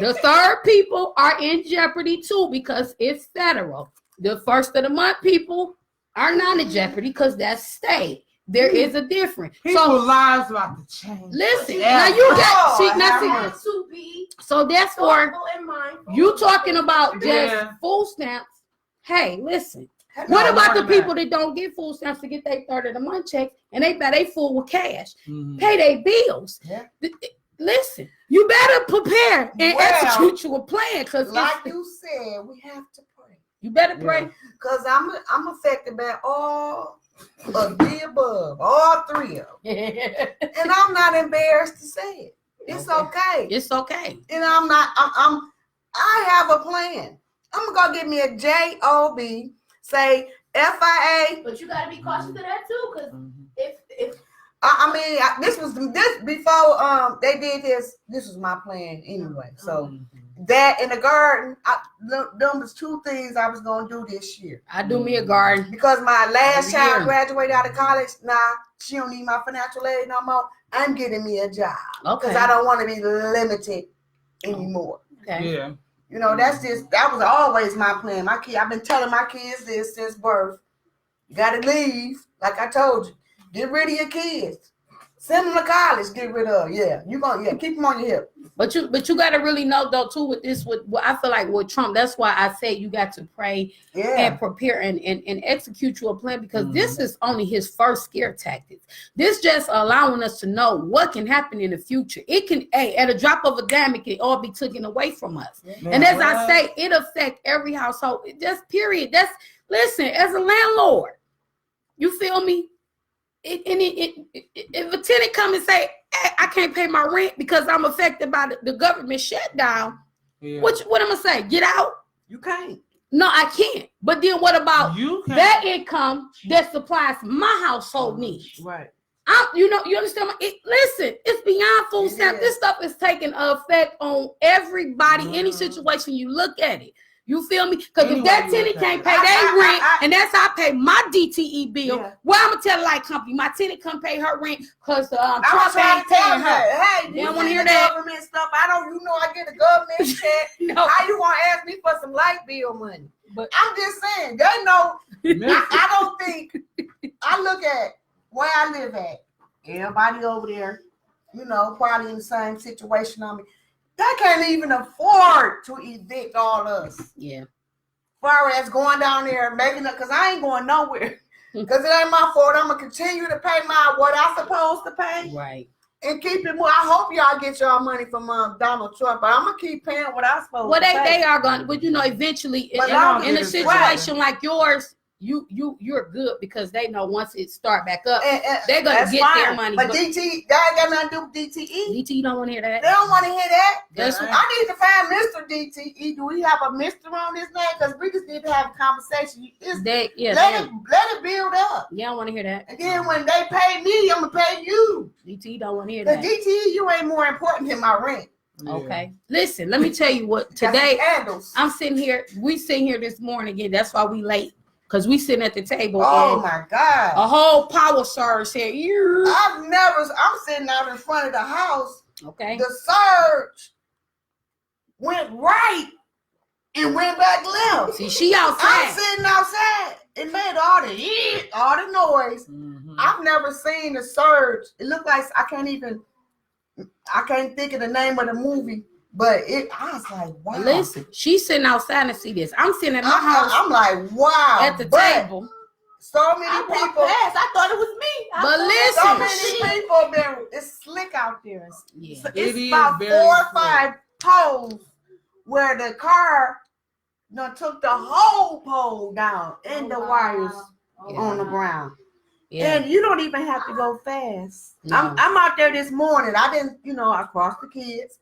Speaker 4: the third people are in jeopardy too because it's federal. The first of the month people are not in jeopardy because that's state. There is a difference.
Speaker 2: People's
Speaker 4: So
Speaker 2: lives about to change.
Speaker 4: listen,
Speaker 2: Yeah.
Speaker 4: now you got see
Speaker 3: Oh,
Speaker 4: now see,
Speaker 1: Want to be
Speaker 4: so that's for
Speaker 1: thoughtful and mindful.
Speaker 4: you talking about just
Speaker 2: Yeah.
Speaker 4: food stamps. Hey, listen.
Speaker 3: No,
Speaker 4: What about
Speaker 2: more
Speaker 4: the
Speaker 2: than
Speaker 4: people that don't get food stamps to get their third of the month checks and they buy they food with cash?
Speaker 2: Mhm.
Speaker 4: Pay their bills.
Speaker 3: Yeah.
Speaker 4: Listen, you better prepare and
Speaker 3: Well,
Speaker 4: execute your plan because
Speaker 3: like you said, we have to pray.
Speaker 4: you better pray.
Speaker 3: Because I'm affected by all of the above, all 3 of them. And I'm not embarrassed to say it. It's okay.
Speaker 4: It's okay.
Speaker 3: And I have a plan. I'm gonna go get me a job, say FIA.
Speaker 1: But you gotta be cautious of that too, because
Speaker 2: Mhm.
Speaker 1: if
Speaker 3: This was before they did this. This was my plan anyway. So that in the garden, them was 2 things I was gonna do this year.
Speaker 4: I do me a garden.
Speaker 3: Because my last
Speaker 4: Every
Speaker 3: child
Speaker 4: year.
Speaker 3: graduated out of college. Nah, she don't need my financial aid no more. I'm getting me a job because
Speaker 4: Okay.
Speaker 3: I don't want to be limited anymore.
Speaker 4: Okay.
Speaker 2: Yeah.
Speaker 3: You know, that was always my plan. I've been telling my kids this since birth. You gotta leave, like I told you. Get rid of your kids. Send them to college. Get rid of. Keep them on your hip.
Speaker 4: But you got to really know though too with this with I feel like with Trump. That's why I say you got to pray
Speaker 3: Yeah.
Speaker 4: and prepare and execute your plan because this is only his first scare tactics. This just allowing us to know what can happen in the future. It can at a drop of a dime, it can all be taken away from us. And as I say, it affects every household. It just period. That's listen, as a landlord, you feel me? If a tenant come and say, hey, I can't pay my rent because I'm affected by the government shutdown,
Speaker 2: Yeah.
Speaker 4: what am I gonna say? Get out?
Speaker 3: You can't.
Speaker 4: No, I can't. But then what about
Speaker 2: You can.
Speaker 4: that income that supplies my household needs?
Speaker 3: Right.
Speaker 4: You understand? Listen, it's beyond food
Speaker 3: It
Speaker 4: stamps.
Speaker 3: is.
Speaker 4: This stuff is taking effect on everybody, any situation you look at it. You feel me? Because if that
Speaker 2: Anyway,
Speaker 4: tenant can't pay their rent, and that's how I pay my DTE bill,
Speaker 3: Yeah.
Speaker 4: well, I'm gonna tell the light company my tenant couldn't pay her rent because
Speaker 3: I was
Speaker 4: Trump
Speaker 3: trying
Speaker 4: ain't
Speaker 3: to tell
Speaker 4: paying
Speaker 3: her,
Speaker 4: her.
Speaker 3: hey,
Speaker 4: They
Speaker 3: you
Speaker 4: don't wanna
Speaker 3: see
Speaker 4: hear
Speaker 3: the
Speaker 4: that.
Speaker 3: government stuff. I get a government check.
Speaker 4: No,
Speaker 3: How you gonna ask me for some light bill money?
Speaker 4: but
Speaker 3: I'm just saying, they know. I don't think. I look at where I live at. Everybody over there, probably in the same situation I'm in. They can't even afford to evict all us.
Speaker 4: yeah,
Speaker 3: Far as going down there and making it, because I ain't going nowhere. Because it ain't my fault. I'm gonna continue to pay what I supposed to pay
Speaker 4: right.
Speaker 3: and keep it more. I hope y'all get y'all money from Donald Trump, but I'm gonna keep paying what I supposed
Speaker 4: Well,
Speaker 3: to pay.
Speaker 4: they are going, but eventually,
Speaker 3: But
Speaker 4: in a
Speaker 2: right.
Speaker 4: situation like yours, you're good because they know once it start back up, they're gonna
Speaker 3: That's
Speaker 4: get
Speaker 3: fine.
Speaker 4: their money.
Speaker 3: But DT, that ain't got nothing to do with DTE.
Speaker 4: DT don't want to hear
Speaker 3: They
Speaker 4: that.
Speaker 3: don't want to hear that.
Speaker 4: That's
Speaker 2: Yeah,
Speaker 3: I need to find Mr. DTE. Do we have a Mr. on this name? Because we just need to have a conversation.
Speaker 4: They, yeah,
Speaker 3: Let it build up.
Speaker 4: you don't want to hear that.
Speaker 3: And then when they pay me, I'm gonna pay you.
Speaker 4: DT don't want to hear
Speaker 3: The
Speaker 4: that.
Speaker 3: DTE, you ain't more important than my rent.
Speaker 2: Yeah.
Speaker 4: Okay, listen, let me tell you what
Speaker 3: That's
Speaker 4: today.
Speaker 3: candles.
Speaker 4: I'm sitting here. We sitting here this morning again. That's why we late because we sitting at the table.
Speaker 3: Oh
Speaker 4: and
Speaker 3: my God.
Speaker 4: a whole power surge said, "You."
Speaker 3: I'm sitting out in front of the house.
Speaker 4: Okay.
Speaker 3: The surge went right and went back left.
Speaker 4: See, she
Speaker 3: I'm
Speaker 4: outside.
Speaker 3: sitting outside. It made all the noise.
Speaker 2: Mhm.
Speaker 3: I've never seen a surge. It looked like I can't think of the name of the movie, but I was like, wow.
Speaker 4: Listen, she's sitting outside and see this. I'm sitting at my house
Speaker 3: I'm like, wow.
Speaker 4: at the
Speaker 3: But
Speaker 4: table.
Speaker 3: so many
Speaker 1: I walked
Speaker 3: people.
Speaker 1: past. I thought it was me. I
Speaker 4: But
Speaker 1: thought-
Speaker 4: listen,
Speaker 3: So many people been. It's slick out there.
Speaker 4: Yeah.
Speaker 3: So
Speaker 2: It
Speaker 3: it's
Speaker 2: is
Speaker 3: about
Speaker 2: very
Speaker 3: 4 or
Speaker 2: slick.
Speaker 3: 5 poles where the car took the whole pole down and the wires
Speaker 4: Yeah.
Speaker 3: on the ground.
Speaker 4: Yeah.
Speaker 3: And you don't even have to go fast.
Speaker 4: No.
Speaker 3: I'm out there this morning. I didn't, I crossed the kids.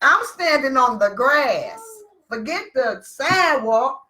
Speaker 3: I'm standing on the grass. Forget the sidewalk,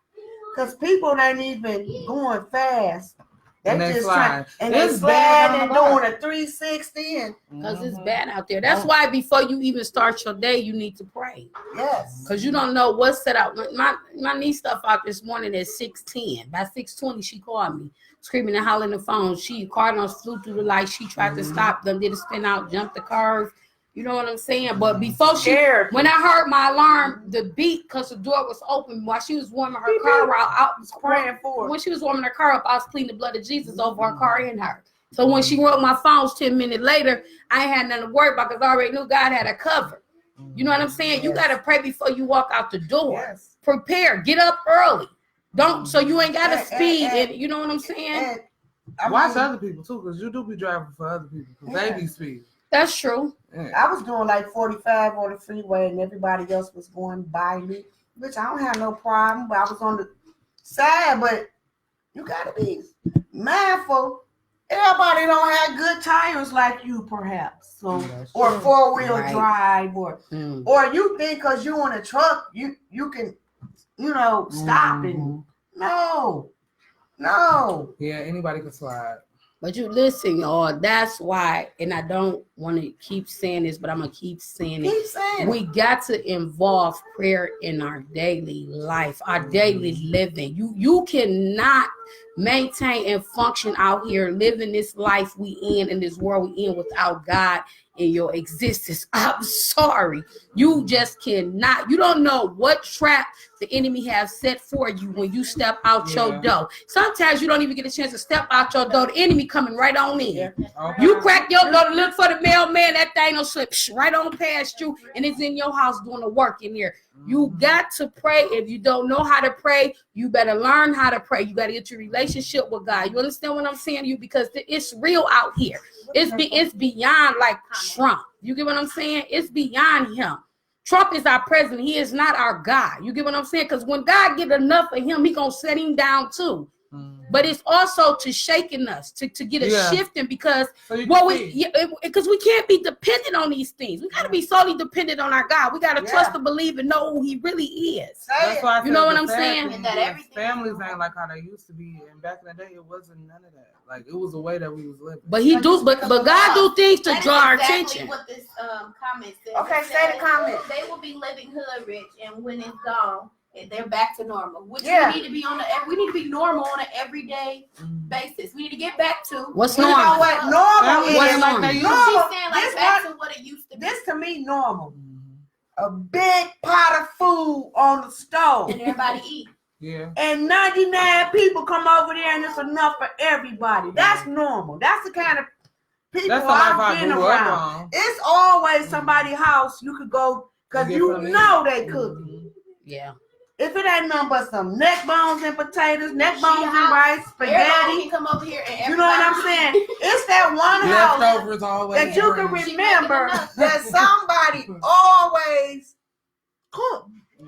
Speaker 3: because people ain't even going fast. They
Speaker 2: And they
Speaker 3: just
Speaker 2: slide.
Speaker 3: and they
Speaker 2: It's
Speaker 3: slide
Speaker 2: bad on
Speaker 3: and
Speaker 2: the
Speaker 3: doing
Speaker 2: block.
Speaker 3: a 360 and
Speaker 4: Because it's
Speaker 2: Mhm.
Speaker 4: bad out there. That's why before you even start your day, you need to pray.
Speaker 3: yes.
Speaker 4: Because you don't know what's set out. My niece stuff out this morning at 6:10. By 6:20, she called me, screaming and hollering the phone. She cardinals flew through the light. She tried to stop them, did a spin out, jumped the curve. You know what I'm saying? But before
Speaker 3: Scared.
Speaker 4: when I heard my alarm, the beat, because the door was open while she was warming her car out, I was
Speaker 3: praying for it.
Speaker 4: when she was warming her car up, I was pleading the blood of Jesus over her car and her. So when she wrote my phones 10 minutes later, I ain't had nothing to worry about because I already knew God had a cover. You know what I'm saying? You
Speaker 3: Yes.
Speaker 4: got to pray before you walk out the door.
Speaker 3: Yes.
Speaker 4: Prepare. Get up early. Don't so you ain't got to
Speaker 3: And-
Speaker 4: speed.
Speaker 3: and-
Speaker 4: And you know what I'm saying?
Speaker 3: And I
Speaker 2: Watch
Speaker 3: mean,
Speaker 2: other people too, because you do be driving for other people. Because
Speaker 3: Yeah.
Speaker 2: they be speed.
Speaker 4: That's true.
Speaker 2: Yeah.
Speaker 3: I was doing like 45 on the freeway and everybody else was going by me, which I don't have no problem, but I was on the side. But you gotta be mindful. Everybody don't have good tires like you, perhaps. So
Speaker 2: That's
Speaker 3: or
Speaker 2: true.
Speaker 3: 4-wheel
Speaker 4: Right.
Speaker 3: drive, or you think because you on a truck you can stop and no.
Speaker 2: Yeah, anybody can slide.
Speaker 4: But you listen, y'all. That's why, and I don't want to keep saying this, but I'm gonna keep saying it.
Speaker 3: Keep saying
Speaker 4: We got to involve prayer in our daily life, our daily living. You cannot maintain and function out here living this life we in this world we in without God in your existence. I'm sorry. You just cannot. You don't know what trap the enemy has set for you when you step out your
Speaker 2: Yeah.
Speaker 4: door. Sometimes you don't even get a chance to step out your door. The enemy coming right on in.
Speaker 3: Yeah.
Speaker 2: Okay.
Speaker 4: You crack your door to look for the mailman, that thing will slip right on past you, and it's in your house doing the work in there. You got to pray. If you don't know how to pray, you better learn how to pray. You got to get your relationship with God. You understand what I'm saying to you? Because it's real out here. It's beyond like Trump. You get what I'm saying? It's beyond him. Trump is our president. He is not our God. You get what I'm saying? Because when God get enough of him, he gonna set him down too. But it's also to shaking us, to get a shifting, because
Speaker 2: So you
Speaker 4: well,
Speaker 2: can
Speaker 4: because we can't be dependent on these things. We got to be solely dependent on our God. We got to trust and believe and know who He really is.
Speaker 2: That's why I
Speaker 4: You know
Speaker 2: said
Speaker 4: what
Speaker 2: the
Speaker 4: I'm
Speaker 2: sad
Speaker 4: saying?
Speaker 2: thing
Speaker 1: And that
Speaker 2: is
Speaker 1: everything-
Speaker 2: families ain't like how they used to be, and back in the day, it wasn't none of that. Like it was the way that we was living.
Speaker 4: But but God do things to
Speaker 1: That is
Speaker 4: draw our
Speaker 1: exactly
Speaker 4: attention.
Speaker 1: what this comment says.
Speaker 3: Okay,
Speaker 1: It
Speaker 3: say the
Speaker 1: says,
Speaker 3: comment.
Speaker 1: They will be living hood rich, and when it's gone, they're back to normal. Which
Speaker 3: Yeah.
Speaker 1: we need to be we need to be normal on an everyday basis. We need to get back to
Speaker 4: What's
Speaker 3: You know
Speaker 4: normal?
Speaker 3: what normal is?
Speaker 4: What's normal?
Speaker 2: Like they
Speaker 1: She's
Speaker 3: Normal.
Speaker 1: saying like
Speaker 3: This
Speaker 1: back
Speaker 3: one-
Speaker 1: to what it used to be.
Speaker 3: This to me normal. A big pot of food on the stove.
Speaker 1: And everybody eat.
Speaker 2: Yeah.
Speaker 3: And 99 people come over there and it's enough for everybody. That's normal. That's the kind of people
Speaker 2: That's the life
Speaker 3: I've
Speaker 2: I
Speaker 3: been
Speaker 2: grew
Speaker 3: around.
Speaker 2: up on.
Speaker 3: It's always somebody's house you could go because
Speaker 2: Get
Speaker 3: you
Speaker 2: from it.
Speaker 3: know they cooking.
Speaker 4: Yeah.
Speaker 3: If it ain't nothing but some neck bones and potatoes, neck
Speaker 1: She
Speaker 3: bones and
Speaker 1: house.
Speaker 3: rice,
Speaker 1: Everybody
Speaker 3: spaghetti.
Speaker 1: can come over here and
Speaker 3: You know what I'm
Speaker 1: everybody
Speaker 3: saying? It's that one house
Speaker 2: Leftovers always.
Speaker 3: that you can
Speaker 2: bring.
Speaker 1: She
Speaker 3: remember
Speaker 1: making enough.
Speaker 3: that somebody always cook.
Speaker 2: Yeah.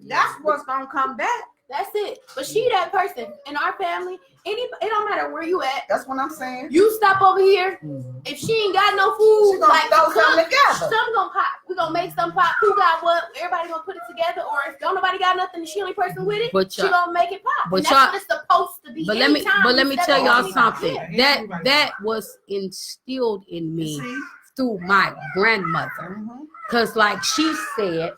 Speaker 3: That's what's gonna come back.
Speaker 1: That's it. But she that person in our family. It don't matter where you at.
Speaker 3: That's what I'm saying.
Speaker 1: You stop over here.
Speaker 2: Mhm.
Speaker 1: If she ain't got no food,
Speaker 3: She gonna
Speaker 1: like
Speaker 3: throw
Speaker 1: to cook,
Speaker 3: something together.
Speaker 1: something gonna pop. We gonna make something pop. Who got what? Everybody gonna put it together. Or if don't nobody got nothing, and she only person with it,
Speaker 4: But
Speaker 1: she
Speaker 4: y'all,
Speaker 1: gonna make it pop.
Speaker 4: but
Speaker 1: And that's
Speaker 4: y'all-
Speaker 1: what it's supposed to be.
Speaker 4: but let me
Speaker 1: Anytime
Speaker 4: tell
Speaker 1: you
Speaker 4: y'all
Speaker 1: step
Speaker 4: something.
Speaker 1: over
Speaker 2: Yeah.
Speaker 4: That was instilled in me
Speaker 3: See?
Speaker 4: through my grandmother.
Speaker 3: Mhm.
Speaker 4: Cause like she said,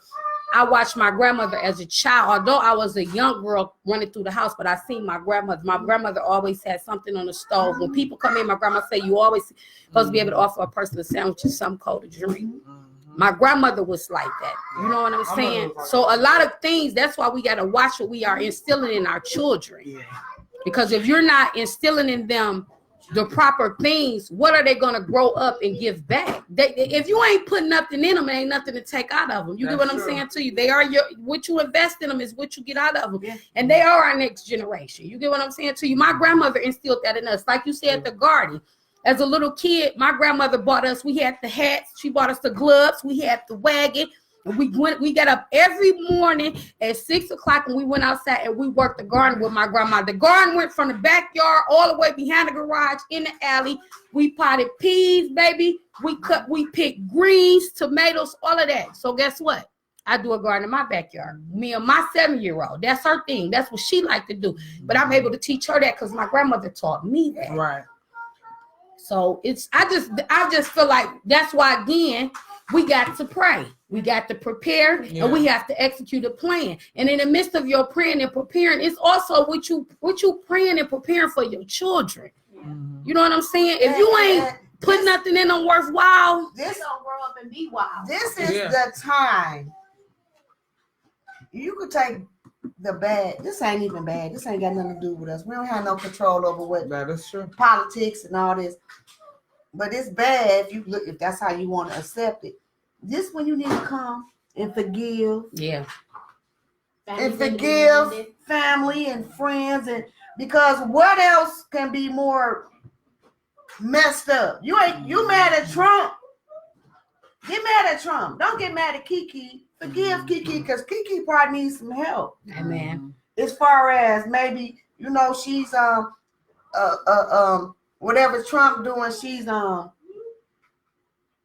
Speaker 4: I watched my grandmother as a child. Although I was a young girl running through the house, but I seen my grandmother. My grandmother always had something on the stove. When people come in, my grandma say you always supposed to be able to offer a person a sandwich and some cold to drink.
Speaker 2: Mhm.
Speaker 4: My grandmother was like that. You know what I'm
Speaker 2: My
Speaker 4: saying?
Speaker 2: mother was like
Speaker 4: So a
Speaker 2: that.
Speaker 4: lot of things, that's why we got to watch what we are instilling in our children.
Speaker 2: Yeah.
Speaker 4: Because if you're not instilling in them the proper things, what are they going to grow up and give back? If you ain't putting nothing in them, ain't nothing to take out of them. You get
Speaker 2: That's
Speaker 4: what I'm
Speaker 2: true.
Speaker 4: saying to you? They are what you invest in them is what you get out of them.
Speaker 3: Yeah.
Speaker 4: And they are our next generation. You get what I'm saying to you? My grandmother instilled that in us. Like you said, the garden. As a little kid, my grandmother bought us, we had the hats, she bought us the gloves, we had the wagon. And we got up every morning at 6 o'clock and we went outside and we worked the garden with my grandma. The garden went from the backyard all the way behind the garage in the alley. We potted peas, baby. We picked greens, tomatoes, all of that. So guess what? I do a garden in my backyard. Me and my 7-year-old. That's her thing. That's what she liked to do. But I'm able to teach her that because my grandmother taught me that.
Speaker 2: Right.
Speaker 4: So I just feel like that's why again we got to pray, we got to prepare,
Speaker 2: Yeah.
Speaker 4: and we have to execute a plan. And in the midst of your praying and preparing, it's also what you praying and preparing for your children.
Speaker 2: Mhm.
Speaker 4: You know what I'm saying? If you ain't put nothing in them worthwhile,
Speaker 1: This
Speaker 3: This
Speaker 1: don't grow up and be wild.
Speaker 3: this is
Speaker 2: Yeah.
Speaker 3: the time. You could take the bad. This ain't even bad. This ain't got nothing to do with us. We don't have no control over what
Speaker 2: That is true.
Speaker 3: politics and all this. But it's bad if that's how you want to accept it. This when you need to come and forgive
Speaker 4: yeah,
Speaker 3: and forgive family and friends, and because what else can be more messed up? You mad at Trump. Get mad at Trump. Don't get mad at Kiki. Forgive Kiki because Kiki probably needs some help.
Speaker 4: amen.
Speaker 3: As far as maybe, she's whatever Trump doing, she's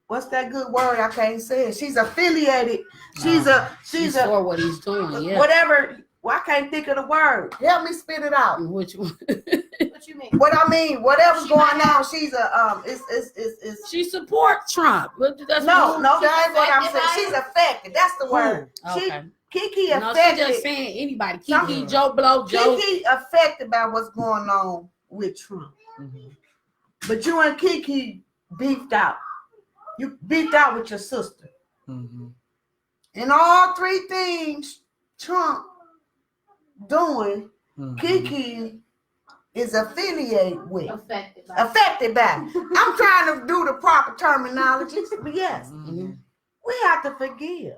Speaker 3: what's that good word? I can't say it. She's affiliated. She's
Speaker 4: She's
Speaker 3: a
Speaker 4: for what he's doing. Yeah.
Speaker 3: whatever. Well, I can't think of the word. Help me spit it out.
Speaker 4: Which one?
Speaker 1: What you mean?
Speaker 3: What I mean, whatever's
Speaker 1: She
Speaker 3: going
Speaker 1: might
Speaker 3: on, she's a it's
Speaker 4: She supports Trump. That's
Speaker 3: no,
Speaker 4: what
Speaker 3: that ain't what I'm
Speaker 1: affected
Speaker 3: saying.
Speaker 1: by
Speaker 3: She's affected. That's the word.
Speaker 4: Okay.
Speaker 3: Kiki
Speaker 4: No, she
Speaker 3: affected.
Speaker 4: just saying anybody. Kiki,
Speaker 3: Some-
Speaker 4: Joe Blow, Joe.
Speaker 3: Kiki affected by what's going on with Trump.
Speaker 2: Mhm.
Speaker 3: But you and Kiki beefed out. You beefed out with your sister.
Speaker 2: Mhm.
Speaker 3: And all three things Trump doing,
Speaker 2: Mhm.
Speaker 3: Kiki is affiliated with.
Speaker 1: Affected by
Speaker 3: Affected by. I'm trying to do the proper terminology, but yes,
Speaker 2: Mhm.
Speaker 3: we have to forgive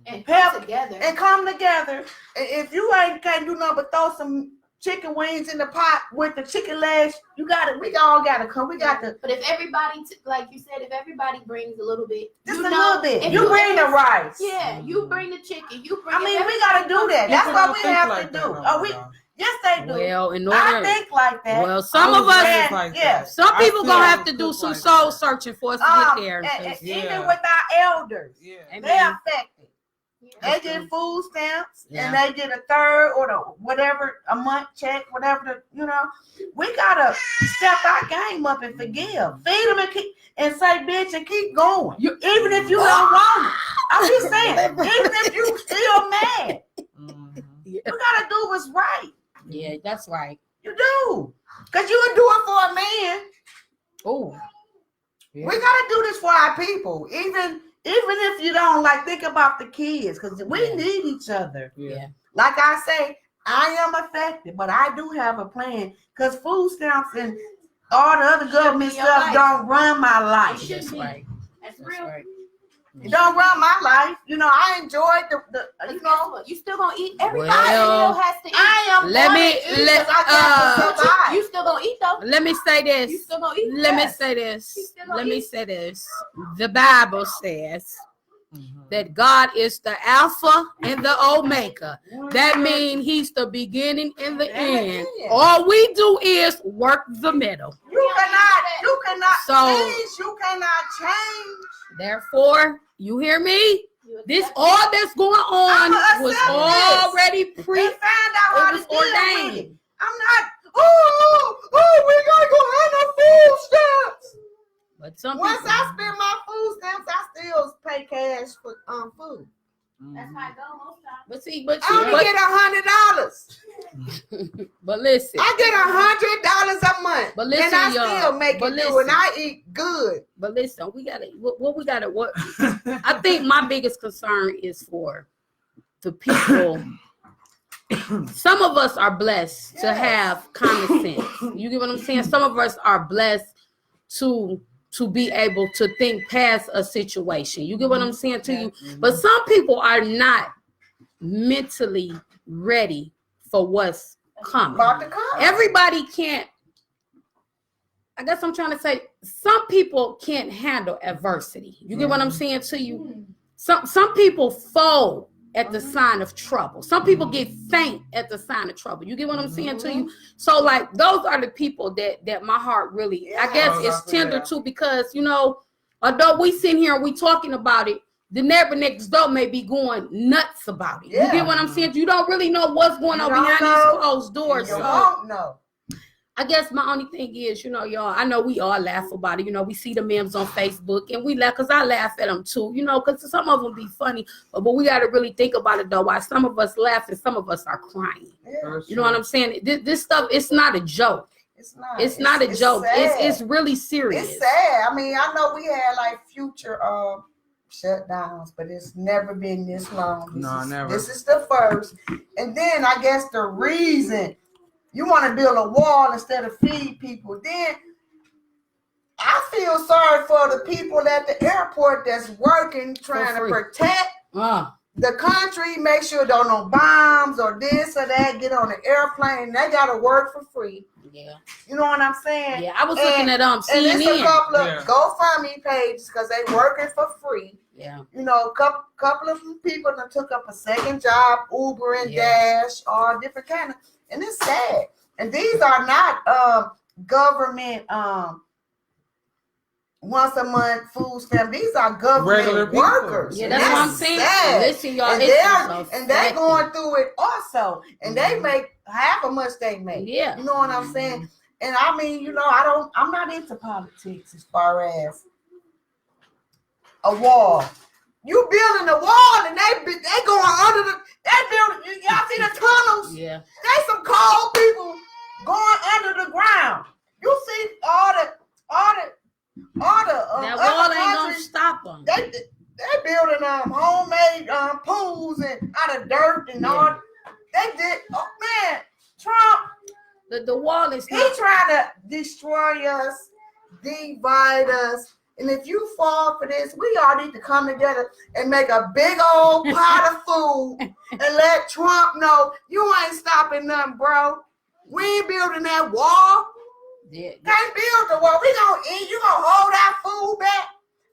Speaker 1: and
Speaker 3: Help
Speaker 1: come together.
Speaker 3: and come together. If you can't do nothing but throw some chicken wings in the pot with the chicken legs, we all gotta come. We got to
Speaker 1: But if everybody, like you said, if everybody brings a little bit,
Speaker 3: just
Speaker 1: you
Speaker 3: a
Speaker 1: know,
Speaker 3: little bit.
Speaker 1: if
Speaker 3: You bring the rice.
Speaker 1: Yeah, you bring the chicken. You bring.
Speaker 3: I mean,
Speaker 1: if
Speaker 3: we gotta do that. That's
Speaker 2: People
Speaker 3: what
Speaker 2: don't
Speaker 3: we
Speaker 2: think
Speaker 3: have
Speaker 2: like
Speaker 3: to
Speaker 2: that
Speaker 3: do.
Speaker 2: no
Speaker 3: Oh,
Speaker 2: more,
Speaker 3: we
Speaker 2: though.
Speaker 3: yes they do.
Speaker 4: Well, in
Speaker 3: I
Speaker 4: order,
Speaker 3: think like that.
Speaker 4: well, some
Speaker 2: I
Speaker 4: of
Speaker 2: was
Speaker 4: us,
Speaker 2: raised like
Speaker 3: yeah.
Speaker 2: that.
Speaker 4: some
Speaker 2: I
Speaker 4: people
Speaker 2: still
Speaker 4: gonna have to
Speaker 2: cook
Speaker 4: do some
Speaker 2: like
Speaker 4: soul
Speaker 2: that.
Speaker 4: searching for us to get there.
Speaker 3: And
Speaker 4: 'cause-
Speaker 3: even
Speaker 2: Yeah.
Speaker 3: with our elders,
Speaker 2: Yeah.
Speaker 4: Amen.
Speaker 3: they affected. They
Speaker 4: That's
Speaker 3: get
Speaker 4: true.
Speaker 3: food stamps
Speaker 4: Yeah.
Speaker 3: and they get a third or the whatever a month check, whatever we gotta step our game up and forgive. Feed them and say bitch and keep going. Even if you don't want it. I'm just saying, even if you still mad,
Speaker 2: Mhm.
Speaker 3: gotta do what's right.
Speaker 4: Yeah, that's right.
Speaker 3: You do. Because you would do it for a man.
Speaker 4: Oh,
Speaker 2: Yeah.
Speaker 3: We gotta do this for our people. Even if you don't like, think about the kids, because we
Speaker 4: Yeah.
Speaker 3: need each other.
Speaker 4: yeah.
Speaker 3: Like I say, I am affected, but I do have a plan. Because food stamps and all the other government
Speaker 1: be your
Speaker 3: stuff
Speaker 1: life.
Speaker 3: don't run my life.
Speaker 1: It should
Speaker 4: That's
Speaker 1: be.
Speaker 4: right.
Speaker 1: That's
Speaker 4: That's
Speaker 1: real.
Speaker 4: right.
Speaker 3: It don't run my life. You know, I enjoyed the
Speaker 1: You
Speaker 3: you know,
Speaker 1: know, you still gonna eat. Everybody
Speaker 4: Well,
Speaker 1: still has to eat.
Speaker 3: I am
Speaker 4: Let
Speaker 3: gonna
Speaker 4: me-
Speaker 3: eat 'cause
Speaker 4: let-
Speaker 3: I got to
Speaker 1: But
Speaker 3: survive.
Speaker 1: you still gonna eat though.
Speaker 4: Let me say
Speaker 1: You
Speaker 4: this.
Speaker 1: still gonna eat.
Speaker 4: Let me
Speaker 3: Yes.
Speaker 4: say
Speaker 1: You
Speaker 4: this.
Speaker 1: still gonna
Speaker 4: Let me
Speaker 1: eat?
Speaker 4: say this. The Bible says
Speaker 2: Mhm.
Speaker 4: that God is the Alpha and the Omega. That means He's the beginning and the end. All we do is work the middle.
Speaker 3: You cannot
Speaker 4: So-
Speaker 3: change. You cannot change.
Speaker 4: Therefore, you hear me?
Speaker 1: You
Speaker 4: This
Speaker 1: accept
Speaker 4: all that's going on
Speaker 3: I'ma
Speaker 4: was
Speaker 3: accept this.
Speaker 4: already
Speaker 3: And
Speaker 4: pre.
Speaker 3: find out how
Speaker 4: It
Speaker 3: to
Speaker 4: was
Speaker 3: deal with it.
Speaker 4: ordained.
Speaker 3: I'm not. We gotta go on the food stamps.
Speaker 4: But some
Speaker 3: Once
Speaker 4: people,
Speaker 3: I spend my food stamps, I still pay cash for food.
Speaker 1: That's how it goes most times.
Speaker 4: but see,
Speaker 3: I only get $100.
Speaker 4: but listen,
Speaker 3: I get $100 a month,
Speaker 4: But listen,
Speaker 3: and I
Speaker 4: y'all.
Speaker 3: still make
Speaker 4: But
Speaker 3: it do,
Speaker 4: listen.
Speaker 3: and I eat good.
Speaker 4: but listen, we gotta what I think my biggest concern is for the people. Some of us are blessed to
Speaker 3: Yes.
Speaker 4: have common sense. You get what I'm saying? Some of us are blessed to be able to think past a situation. You get what I'm saying to you? But some people are not mentally ready for what's coming.
Speaker 3: About to come.
Speaker 4: Everybody can't. I guess I'm trying to say some people can't handle adversity. You get what I'm saying to you? Some people fold at the sign of trouble. Some people get faint at the sign of trouble. You get what I'm saying to you? So like those are the people that my heart really, I guess, is tender to, because you know, although we sit here and we talking about it, the neighbor next door may be going nuts about it. You get what I'm saying? You don't really know what's going on
Speaker 3: You don't
Speaker 4: behind
Speaker 3: know.
Speaker 4: these closed doors.
Speaker 3: You
Speaker 4: So
Speaker 3: won't know.
Speaker 4: I guess my only thing is, you know, y'all, I know we all laugh about it. You know, we see the memes on Facebook and we laugh, because I laugh at them too, you know, because some of them be funny. But we got to really think about it, though, why some of us laugh and some of us are crying.
Speaker 3: Yeah,
Speaker 4: You know what I'm saying? This stuff, it's not a joke.
Speaker 3: it's not.
Speaker 4: It's not a joke.
Speaker 3: sad.
Speaker 4: It's really serious.
Speaker 3: It's sad. I mean, I know we had like future shutdowns, but it's never been this long.
Speaker 2: Never.
Speaker 3: This is the first. And then I guess the reason you want to build a wall instead of feed people, then I feel sorry for the people at the airport that's working, trying to
Speaker 4: free.
Speaker 3: protect
Speaker 4: Uh,
Speaker 3: the country, make sure there are no bombs or this or that, get on the airplane. They got to work for free.
Speaker 4: yeah.
Speaker 3: You know what I'm saying?
Speaker 4: Yeah, I was looking at
Speaker 3: And it's a
Speaker 4: CNN.
Speaker 3: couple of
Speaker 2: Yeah.
Speaker 3: GoFundMe pages because they working for free.
Speaker 4: Yeah.
Speaker 3: You know, couple of people that took up a second job, Uber and
Speaker 4: Yeah.
Speaker 3: Dash, all different kind of, and it's sad. And these are not government once a month food stamp. These are government
Speaker 2: Regular people.
Speaker 3: workers.
Speaker 4: Yeah,
Speaker 3: And
Speaker 4: that's what I'm saying.
Speaker 3: sad.
Speaker 4: Listen, y'all,
Speaker 3: And
Speaker 4: it's
Speaker 3: they're
Speaker 4: affecting.
Speaker 3: going through it also, and they make half as much they make.
Speaker 4: Yeah.
Speaker 3: You know what I'm saying? And I mean, you know, I'm not into politics as far as a wall. You building a wall and they going under they building. Y'all see the tunnels?
Speaker 4: Yeah.
Speaker 3: They some cold people going under the ground. You see all the
Speaker 4: That
Speaker 3: other
Speaker 4: wall ain't gonna
Speaker 3: countries,
Speaker 4: stop them.
Speaker 3: they building homemade pools and out of dirt and all. They did. Oh man, Trump.
Speaker 4: The wall is
Speaker 3: He
Speaker 4: not.
Speaker 3: trying to destroy us, divide us. And if you fall for this, we all need to come together and make a big old pot of food and let Trump know you ain't stopping nothing, bro. We ain't building that wall.
Speaker 4: Yeah.
Speaker 3: Can't build the wall. We gonna eat. You gonna hold our food back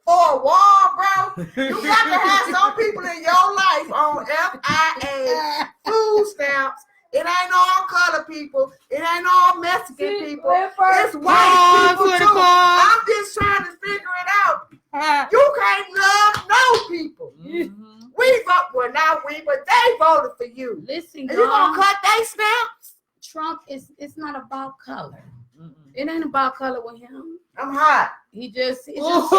Speaker 3: for a wall, bro? You got to have some people in your life on FIA food stamps. It ain't all color people. It ain't all Mexican people. It's white people too. I'm just trying to figure it out. You can't love no people.
Speaker 2: Mhm.
Speaker 3: We vote, well, not we, but they voted for you.
Speaker 4: Listen,
Speaker 3: And you gonna
Speaker 4: y'all,
Speaker 3: cut they stamps?
Speaker 4: Trump it's not about color.
Speaker 2: Mm-mm.
Speaker 4: It ain't about color with him.
Speaker 3: I'm hot.
Speaker 4: He just
Speaker 3: I'm just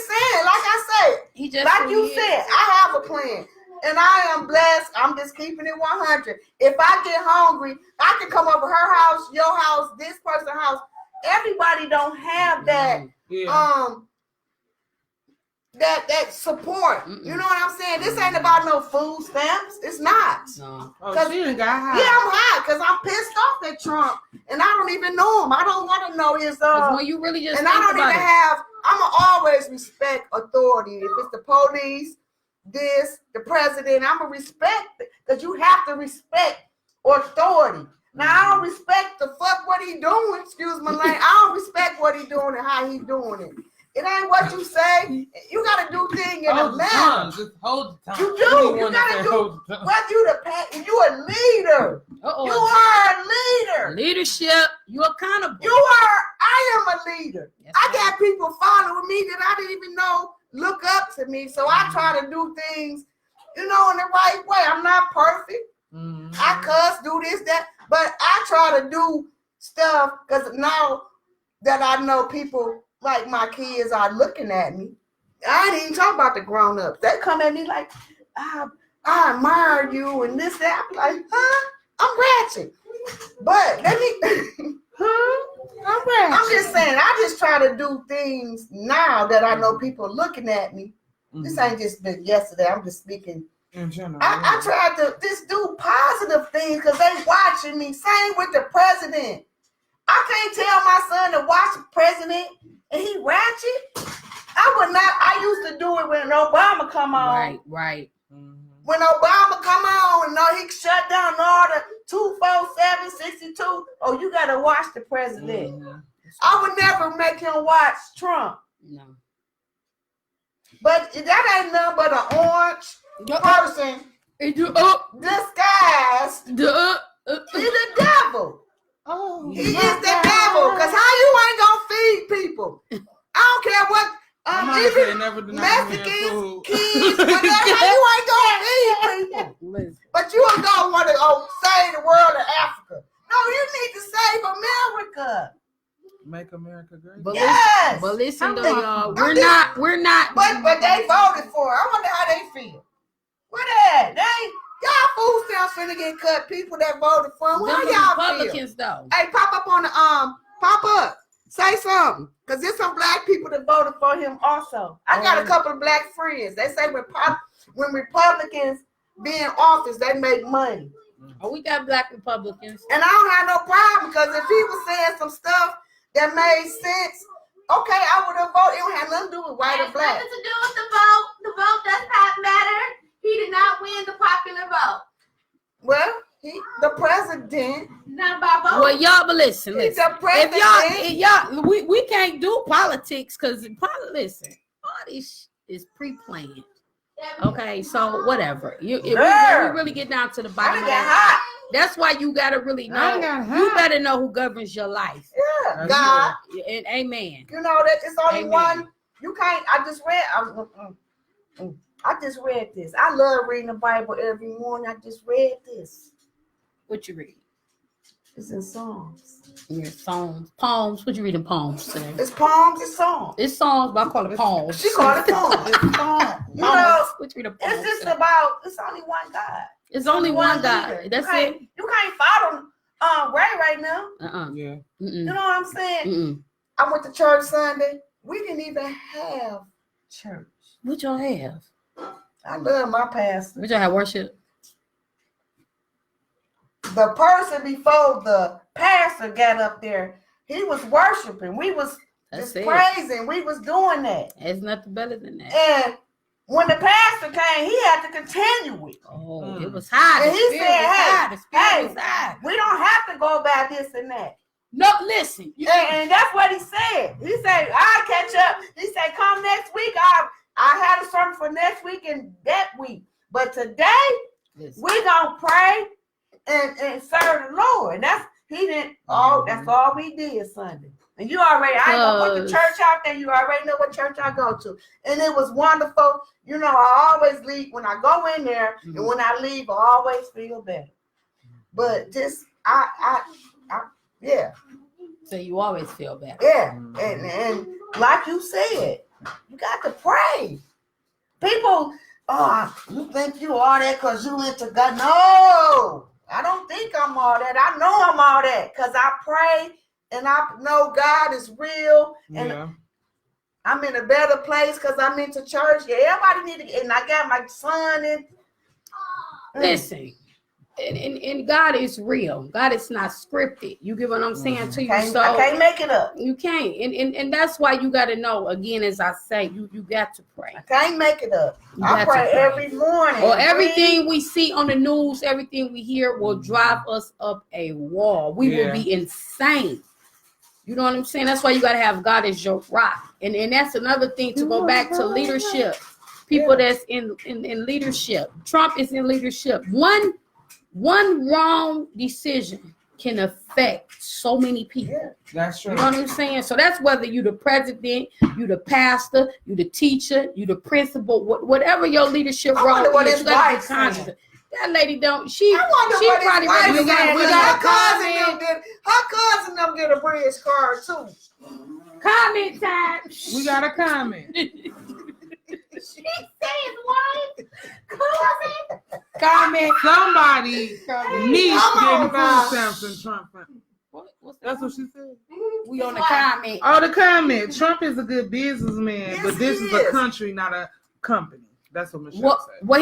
Speaker 3: saying, like I said,
Speaker 4: he just
Speaker 3: like
Speaker 4: who
Speaker 3: you
Speaker 4: he
Speaker 3: said,
Speaker 4: is.
Speaker 3: I have a plan. and I am blessed. I'm just keeping it 100. If I get hungry, I can come over her house, your house, this person's house. Everybody don't have that that support. You know what I'm saying? This ain't about no food stamps. It's not.
Speaker 4: No.
Speaker 2: Oh, she done got high.
Speaker 3: Yeah, I'm high because I'm pissed off at Trump, and I don't even know him. I don't want to know his
Speaker 4: 'Cause when you really just
Speaker 3: and I
Speaker 4: think
Speaker 3: don't even
Speaker 4: about it.
Speaker 3: have. I'ma always respect authority. If it's the police, the president, I'ma respect it because you have to respect authority. Now I don't respect the fuck what he doing. Excuse my language. I don't respect what he doing and how he doing it. It ain't what you say. You gotta do things in a
Speaker 2: Hold the
Speaker 3: manner.
Speaker 2: tongue. Just hold the tongue.
Speaker 3: You do. You gotta do what you you a leader. You are a leader.
Speaker 4: Leadership, you accountable.
Speaker 3: I am a leader.
Speaker 4: Yes,
Speaker 3: I
Speaker 4: ma'am.
Speaker 3: got people following me that I didn't even know look up to me. So I try to do things, in the right way. I'm not perfect.
Speaker 2: Mhm.
Speaker 3: I cuss, do this, that, but I try to do stuff because now that I know people like my kids are looking at me. I ain't even talking about the grown-ups. They come at me like, I admire you and this, that. I'm like, I'm ratchet. But let me, I'm just saying, I just try to do things now that I know people are looking at me. This ain't just been yesterday. I'm just speaking.
Speaker 2: In general.
Speaker 3: I tried to just do positive things because they watching me. Same with the president. I can't tell my son to watch the president and he ratchet. I would not. I used to do it when Obama come on.
Speaker 4: Right.
Speaker 3: When Obama come on and he shut down all the 247, 62. Oh, you got to watch the president. I would never make him watch Trump.
Speaker 4: No.
Speaker 3: But that ain't nothing but an orange person disguised. He's the devil.
Speaker 2: Oh,
Speaker 3: He is the devil. Because how you ain't gonna feed people? I don't care what even
Speaker 2: never deny me
Speaker 3: Mexicans,
Speaker 2: food.
Speaker 3: kids, whatever, you ain't gonna feed people.
Speaker 4: Listen.
Speaker 3: But you ain't gonna want to save the world of Africa. No, you need to save America.
Speaker 2: Make America great.
Speaker 4: But
Speaker 3: Yes.
Speaker 4: listen though,
Speaker 3: I'm
Speaker 4: y'all.
Speaker 3: just-
Speaker 4: We're not.
Speaker 3: But they voted for it. I wonder how they feel. What that? Y'all food stamps finna get cut. People that voted for him. How
Speaker 4: Them
Speaker 3: y'all
Speaker 4: Republicans though.
Speaker 3: feel? Hey, pop up on the pop up. Say something. Cause there's some black people that voted for him also. I got a couple of black friends. They say when Republicans be in office, they make money.
Speaker 4: Oh, we got black Republicans.
Speaker 3: And I don't have no problem because if he was saying some stuff that made sense, okay, I would have voted. It don't have nothing to do with white or black.
Speaker 1: Nothing to do with the vote. The vote does not matter. He did not win the popular vote.
Speaker 3: Well, the president.
Speaker 1: Not by vote.
Speaker 4: Well, y'all, but listen.
Speaker 3: He's the president.
Speaker 4: If y'all, we can't do politics because listen, all this is pre-planned. Okay, so whatever. If we really get down to the
Speaker 3: I
Speaker 4: bottom
Speaker 3: done
Speaker 4: of
Speaker 3: got
Speaker 4: that.
Speaker 3: hot.
Speaker 4: That's why you gotta really know. You better know who governs your life.
Speaker 3: Yeah, God.
Speaker 4: And amen.
Speaker 3: You know that it's only
Speaker 4: Amen.
Speaker 3: one. You can't. I just read this. I love reading the Bible every morning. I just read this.
Speaker 4: What you read?
Speaker 3: It's in Psalms.
Speaker 4: Your songs, poems. What you reading poems today?
Speaker 3: It's poems. It's songs.
Speaker 4: It's songs, but I call it poems.
Speaker 3: She called it poems. It's poems. You know,
Speaker 4: What you reading poems?
Speaker 3: it's just
Speaker 4: today?
Speaker 3: about. It's only one God.
Speaker 4: It's only one God.
Speaker 3: leader.
Speaker 4: That's
Speaker 3: you can't,
Speaker 4: it.
Speaker 3: You can't follow Ray right now.
Speaker 2: Yeah.
Speaker 3: You know what I'm saying?
Speaker 4: Mm-mm.
Speaker 3: I went to church Sunday. We didn't even have church.
Speaker 4: What y'all have?
Speaker 3: I love my pastor.
Speaker 4: What y'all have worship?
Speaker 3: The person before the pastor got up there, he was worshiping. We was
Speaker 4: That's
Speaker 3: just
Speaker 4: it.
Speaker 3: praising. We was doing that.
Speaker 4: There's nothing better than that.
Speaker 3: And when the pastor came, he had to continue it.
Speaker 4: Oh, it was high.
Speaker 3: And
Speaker 4: The
Speaker 3: he
Speaker 4: spirit
Speaker 3: said,
Speaker 4: was high. The spirit
Speaker 3: hey,
Speaker 4: was high.
Speaker 3: We don't have to go by this and that.
Speaker 4: No, listen.
Speaker 3: And that's what he said. He said, I'll catch up. He said, come next week. I had a sermon for next week and that week. But today,
Speaker 4: Listen.
Speaker 3: we're going to pray and serve the Lord. And that's all we did Sunday. And you already, I ain't gonna put the church out there. You already know what church I go to. And it was wonderful. You know, I always leave, when I go in there and when I leave, I always feel better. But just, yeah.
Speaker 4: So you always feel better.
Speaker 3: Yeah. And like you said, you got to pray. People, oh, you think you all that because you into God? No, I don't think I'm all that. I know I'm all that because I pray and I know God is real. And
Speaker 2: Yeah.
Speaker 3: I'm in a better place because I'm into church. Yeah, everybody need to, and I got my son in.
Speaker 4: Listen, and God is real. God is not scripted. You get what I'm saying to you?
Speaker 3: I can't make it up.
Speaker 4: You can't. And that's why you got to know, again, as I say, you got to pray.
Speaker 3: I can't make it up.
Speaker 4: You
Speaker 3: I
Speaker 4: got to
Speaker 3: pray every morning.
Speaker 4: Or everything we see on the news, everything we hear will drive us up a wall. We will be insane. You know what I'm saying? That's why you got to have God as your rock. And that's another thing to go back to leadership. People that's in leadership. Trump is in leadership. One wrong decision can affect so many people.
Speaker 2: That's true.
Speaker 4: You know what I'm saying? So that's whether you the president, you the pastor, you the teacher, you the principal, whatever your leadership role is. You got to be conscious. That lady don't. She probably
Speaker 3: we got
Speaker 4: a comment.
Speaker 3: Her cousin them get a bridge card too.
Speaker 4: Comment time.
Speaker 2: We got a comment.
Speaker 1: She says what? Cousin?
Speaker 4: Comment.
Speaker 2: Somebody needs
Speaker 3: Come on
Speaker 2: getting
Speaker 3: now.
Speaker 2: food stamps and Trump.
Speaker 4: What's that?
Speaker 2: That's what she said.
Speaker 4: We on the comment.
Speaker 2: Oh, the comment. Trump is a good businessman,
Speaker 3: Yes,
Speaker 2: but this
Speaker 3: he
Speaker 2: is a
Speaker 3: is.
Speaker 2: country, not a company. That's what Michelle said.
Speaker 4: What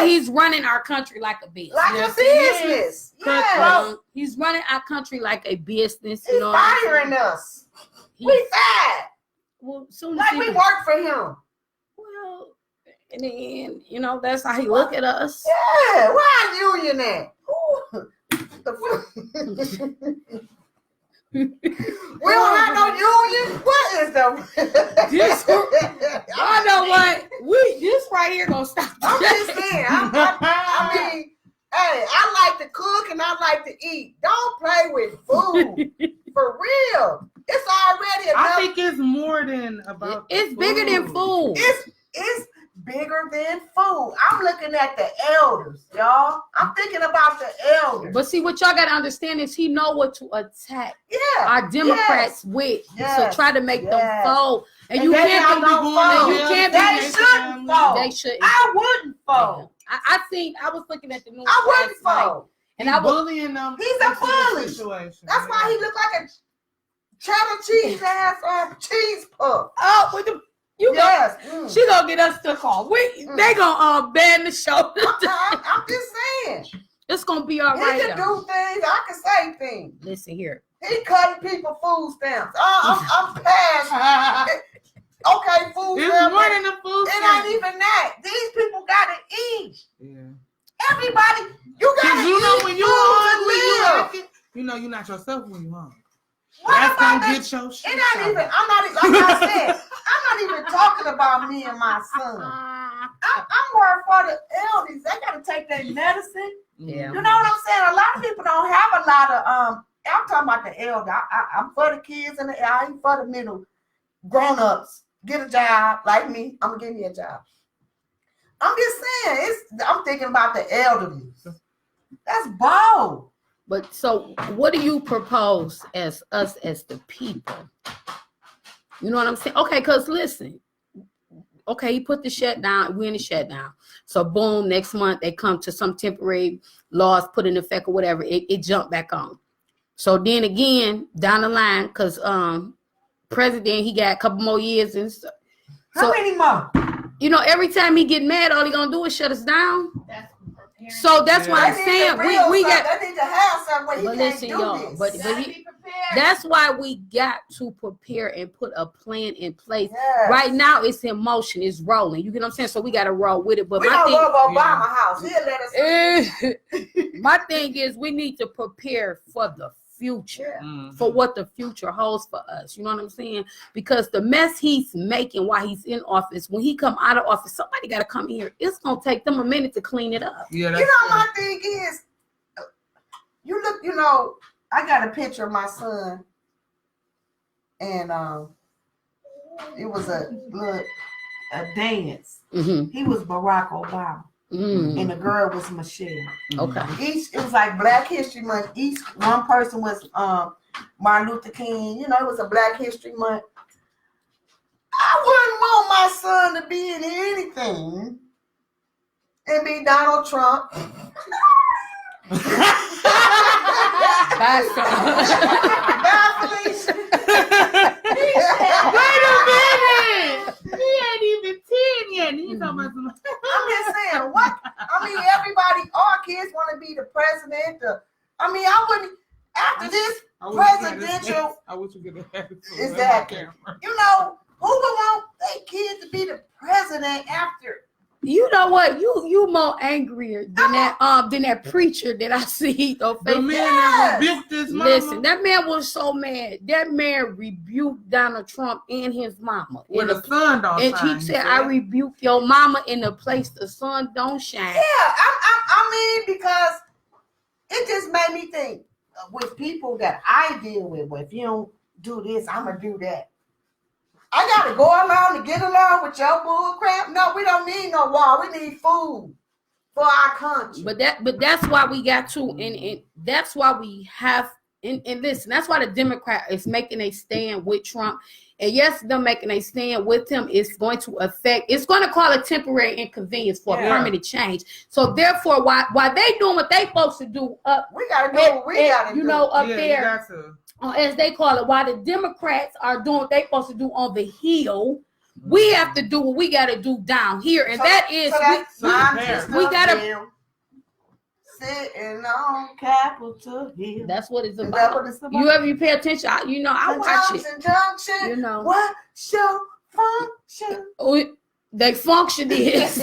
Speaker 4: he's running our country like a business.
Speaker 3: Like
Speaker 2: Yes,
Speaker 3: a business.
Speaker 2: he is.
Speaker 3: Yeah.
Speaker 4: He's running our country like a business.
Speaker 3: He's
Speaker 4: You know what I'm
Speaker 3: firing
Speaker 4: saying?
Speaker 3: us.
Speaker 4: He-
Speaker 3: We fat.
Speaker 4: well, soon as
Speaker 3: Like
Speaker 4: he-
Speaker 3: we work for him.
Speaker 4: well, in the end, you know, that's how he look at us.
Speaker 3: Yeah. Where our union at? Ooh. We don't have no union. What is the?
Speaker 4: This- I know what this right here gonna stop.
Speaker 3: I'm just saying. I mean, hey, I like to cook and I like to eat. Don't play with food. For real. It's already enough.
Speaker 2: I think it's more than about.
Speaker 4: It's bigger than food.
Speaker 3: It's bigger than food. I'm looking at the elders, y'all. I'm thinking about the elders.
Speaker 4: But see, what y'all gotta understand is he know what to attack
Speaker 3: Yeah.
Speaker 4: our Democrats with.
Speaker 3: Yes.
Speaker 4: So try to make them
Speaker 3: Yes.
Speaker 4: fold. And
Speaker 3: And
Speaker 4: you
Speaker 3: they
Speaker 4: can't
Speaker 3: don't
Speaker 4: be
Speaker 3: fold.
Speaker 4: you can't
Speaker 3: They
Speaker 4: be
Speaker 3: shouldn't fold.
Speaker 4: They shouldn't.
Speaker 3: I wouldn't fold.
Speaker 4: I was looking at the news
Speaker 3: I wouldn't
Speaker 4: last night,
Speaker 3: fold.
Speaker 4: and I was
Speaker 2: bullying them.
Speaker 3: He's a
Speaker 2: into the
Speaker 3: bully.
Speaker 2: situation.
Speaker 3: That's why he look like a cheddar cheese ass cheese puff.
Speaker 4: with the you
Speaker 3: Yes.
Speaker 4: go. She gonna get us to call. They gonna ban the show.
Speaker 3: I'm just saying.
Speaker 4: It's gonna be all
Speaker 3: He
Speaker 4: right.
Speaker 3: can
Speaker 4: though.
Speaker 3: do things. I can say things.
Speaker 4: Listen here.
Speaker 3: He cutting people food stamps. I'm past. Okay, food
Speaker 2: It's
Speaker 3: stamps.
Speaker 2: more than a food
Speaker 3: It
Speaker 2: stamp.
Speaker 3: ain't even that. These people gotta eat.
Speaker 2: Yeah.
Speaker 3: Everybody, you gotta
Speaker 2: Cause you know
Speaker 3: eat
Speaker 2: when you
Speaker 3: food to
Speaker 2: hungry, you
Speaker 3: live.
Speaker 2: like it. You know you're not yourself when you hungry.
Speaker 3: What
Speaker 2: That's
Speaker 3: about
Speaker 2: gonna
Speaker 3: that?
Speaker 2: get your shit.
Speaker 3: It ain't even. I'm not. Like I said, I'm not even talking about me and my son. I'm worried for the elders. They gotta take their medicine.
Speaker 4: Yeah.
Speaker 3: You know what I'm saying? A lot of people don't have a lot of. I'm talking about the elder. I'm for the kids and I ain't for the middle grown ups. Get a job like me. I'm gonna give me a job. I'm just saying. I'm thinking about the elderly. That's bold.
Speaker 4: But so, what do you propose as us as the people? You know what I'm saying? Okay, because listen. Okay, he put the shutdown. We're in the shutdown. So boom, next month they come to some temporary laws put in effect or whatever. It jumped back on. So then again, down the line, because president, he got a couple more years and stuff.
Speaker 3: How many more?
Speaker 4: You know, every time he get mad, all he gonna do is shut us down. So that's why I'm
Speaker 3: They need
Speaker 4: saying
Speaker 3: to real
Speaker 4: we
Speaker 3: something.
Speaker 4: got.
Speaker 3: They need to have something where he
Speaker 4: But
Speaker 3: can't
Speaker 4: listen,
Speaker 3: do
Speaker 4: y'all.
Speaker 3: this.
Speaker 4: But he, that's why we got to prepare and put a plan in place.
Speaker 3: Yes.
Speaker 4: Right now, it's in motion. It's rolling. You get what I'm saying? So we got to roll with it. But
Speaker 3: We
Speaker 4: my
Speaker 3: don't
Speaker 4: thing,
Speaker 3: go to Obama house. He'll let us.
Speaker 4: my thing is, we need to prepare for the future, for what the future holds for us. You know what I'm saying? Because the mess he's making while he's in office, when he come out of office, somebody got to come here. It's gonna take them a minute to clean it up.
Speaker 2: Yeah,
Speaker 3: You
Speaker 2: that's
Speaker 3: know, my thing is, you look. You know, I got a picture of my son, and it was a dance.
Speaker 4: Mm-hmm.
Speaker 3: He was Barack Obama,
Speaker 4: Mm-hmm.
Speaker 3: and the girl was Michelle.
Speaker 4: Okay.
Speaker 3: It was like Black History Month. Each one person was Martin Luther King. You know, it was a Black History Month. I wouldn't want my son to be in anything and be Donald Trump.
Speaker 4: Bye, son.
Speaker 3: Bye, Felicia.
Speaker 2: Wait a minute. He ain't even 10 yet. He's talking about some.
Speaker 3: I'm just saying, what? I mean, everybody, all kids want to be the president. I wouldn't, after this presidential,
Speaker 2: I wish you could have had it.
Speaker 3: Exactly. You know, who would want their kid to be the president after?
Speaker 4: You know what? You more angrier than that preacher that I see on
Speaker 2: The
Speaker 4: Facebook.
Speaker 2: man that rebuked his mama.
Speaker 4: Listen, that man was so mad. That man rebuked Donald Trump and his mama.
Speaker 2: Where the sun don't
Speaker 4: And
Speaker 2: shine.
Speaker 4: he said, I rebuke your mama in the place the sun don't shine.
Speaker 3: Yeah, I mean, because it just made me think with people that I deal with, well, if you don't do this, I'm going to do that. I got to go along to get along with your bull crap. No, we don't need no wall. We need food for our country.
Speaker 4: But that's why we got to, and that's why we have, and listen, that's why the Democrat is making a stand with Trump. And yes, them making a stand with him is going to affect, it's going to call a temporary inconvenience for a permanent change. So therefore, why they doing what they supposed to do up,
Speaker 3: we got to do what we got to do.
Speaker 4: You know, up
Speaker 2: Yeah,
Speaker 4: there.
Speaker 2: you got to.
Speaker 4: As they call it, while the Democrats are doing what they're supposed to do on the hill, we have to do what we got to do down here, and we gotta.
Speaker 3: Sitting on Capitol Hill.
Speaker 4: That's what it's
Speaker 3: Is
Speaker 4: about.
Speaker 3: that what it's about?
Speaker 4: You pay attention? I watch it.
Speaker 3: Junction.
Speaker 4: You know,
Speaker 3: What's your function?
Speaker 4: they function is.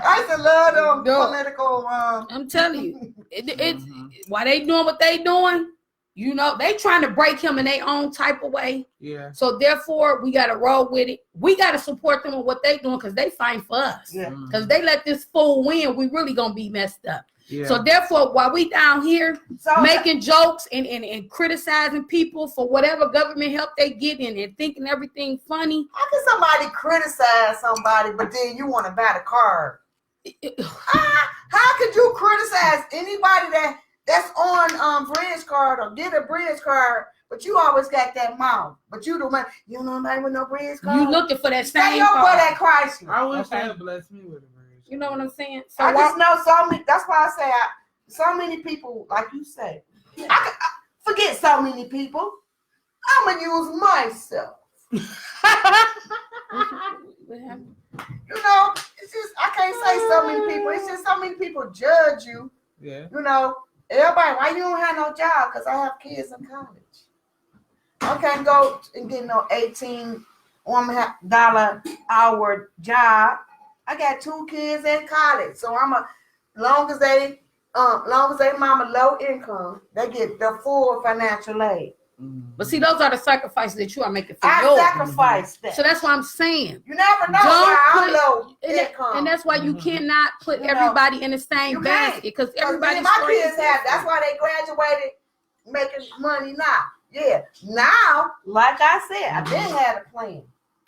Speaker 3: I used to love them
Speaker 4: Girl.
Speaker 3: political.
Speaker 4: I'm telling you, it's why they doing what they doing. You know, they trying to break him in their own type of way.
Speaker 2: Yeah.
Speaker 4: So therefore, we got to roll with it. We got to support them on what they doing because they fighting for us.
Speaker 3: Yeah.
Speaker 4: Because they let this fool win, we really gonna be messed up.
Speaker 2: Yeah.
Speaker 4: So therefore, while we down here
Speaker 3: So
Speaker 4: making jokes and criticizing people for whatever government help they get in and thinking everything funny,
Speaker 3: how can somebody criticize somebody, but then you want to buy the card? How could you criticize anybody that's on bridge card or get a bridge card, but you always got that mouth, but you don't you know nobody with no bridge card?
Speaker 4: you looking for that
Speaker 3: Stay
Speaker 4: same
Speaker 3: over
Speaker 4: card.
Speaker 3: that Chrysler.
Speaker 2: I wish
Speaker 4: Okay.
Speaker 2: they had blessed me with a bridge.
Speaker 4: You know what I'm saying? So
Speaker 3: I just know so many. That's why I say so many people, like you say, I forget so many people. I'm gonna use myself. You know, it's just I can't say so many people. It's just so many people judge you.
Speaker 2: Yeah.
Speaker 3: You know, everybody, why you don't have no job? Because I have kids in college. I can't go and get no $18 hour job. I got 2 kids in college, so long as they mama low income, they get the full financial aid.
Speaker 4: but see, those are the sacrifices that you are making for
Speaker 3: I
Speaker 4: yours.
Speaker 3: sacrificed that.
Speaker 4: So that's what I'm saying.
Speaker 3: You never know
Speaker 4: Don't
Speaker 3: why I'm
Speaker 4: put-
Speaker 3: low
Speaker 4: And,
Speaker 3: income.
Speaker 4: and that's why you cannot put
Speaker 3: You know,
Speaker 4: everybody in the same
Speaker 3: you can't.
Speaker 4: basket because
Speaker 3: 'Cause
Speaker 4: everybody's
Speaker 3: my
Speaker 4: story
Speaker 3: kids
Speaker 4: is
Speaker 3: have. That's
Speaker 4: different.
Speaker 3: why they graduated making money now. Yeah. Now, like I said, I've been had a plan.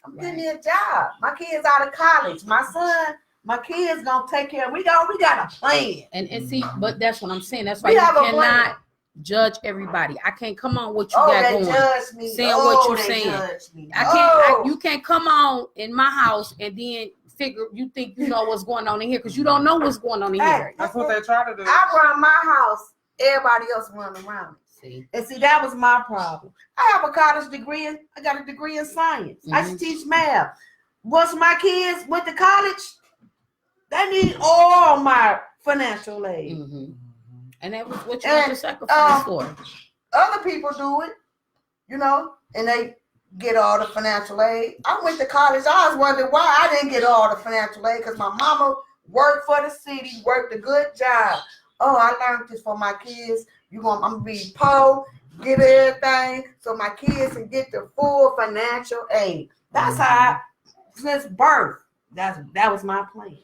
Speaker 3: I'm getting me a job. My kids out of college. My kids gonna take care. We got a plan.
Speaker 4: And see, but that's what I'm saying. That's why
Speaker 3: We
Speaker 4: you
Speaker 3: have a
Speaker 4: cannot
Speaker 3: plan.
Speaker 4: judge everybody. I can't come on what you
Speaker 3: Oh,
Speaker 4: got
Speaker 3: they
Speaker 4: going.
Speaker 3: judge me.
Speaker 4: Saying what you
Speaker 3: they
Speaker 4: saying.
Speaker 3: judge me.
Speaker 4: I can't. You can't come on in my house and then figure you think you know what's going on in here because you don't know what's going on in
Speaker 3: Hey,
Speaker 4: here.
Speaker 2: That's what they try to do.
Speaker 3: I run my house. Everybody else run around.
Speaker 4: See,
Speaker 3: And see, that was my problem. I have a college degree. I got a degree in science. I should teach math. Once my kids went to college, they need all my financial aid.
Speaker 4: and that was what you
Speaker 3: And,
Speaker 4: had to sacrifice for.
Speaker 3: Other people do it, you know, and they get all the financial aid. I went to college. I was wondering why I didn't get all the financial aid because my mama worked for the city, worked a good job. Oh, I learned this for my kids. I'm gonna be poor, get everything, so my kids can get the full financial aid. That's how, since birth, that was my plan.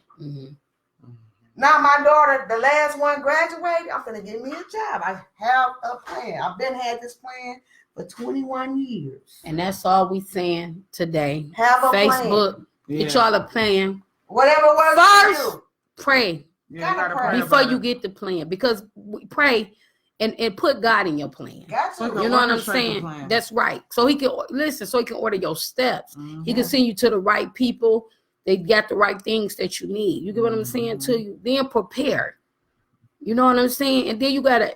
Speaker 3: Now my daughter, the last one graduated, I'm gonna get me a job. I have a plan. I've been had this plan for 21 years.
Speaker 4: And that's all we saying today.
Speaker 3: Have a plan.
Speaker 4: Facebook, get y'all a plan.
Speaker 3: Whatever works
Speaker 4: First,
Speaker 3: for you.
Speaker 4: pray
Speaker 2: Yeah, you gotta
Speaker 3: Before
Speaker 2: pray
Speaker 4: before
Speaker 2: about
Speaker 4: you
Speaker 2: it.
Speaker 4: get the plan because we pray and put God in your plan.
Speaker 3: Got
Speaker 2: So
Speaker 3: to.
Speaker 4: You know what I'm
Speaker 2: orchestrate the
Speaker 4: saying?
Speaker 2: plan.
Speaker 4: That's right. So he can listen, so he can order your steps. He
Speaker 2: Mhm.
Speaker 4: can send you to the right people they got the right things that you need. You get what I'm saying to you? Then prepare. You know what I'm saying? And then you gotta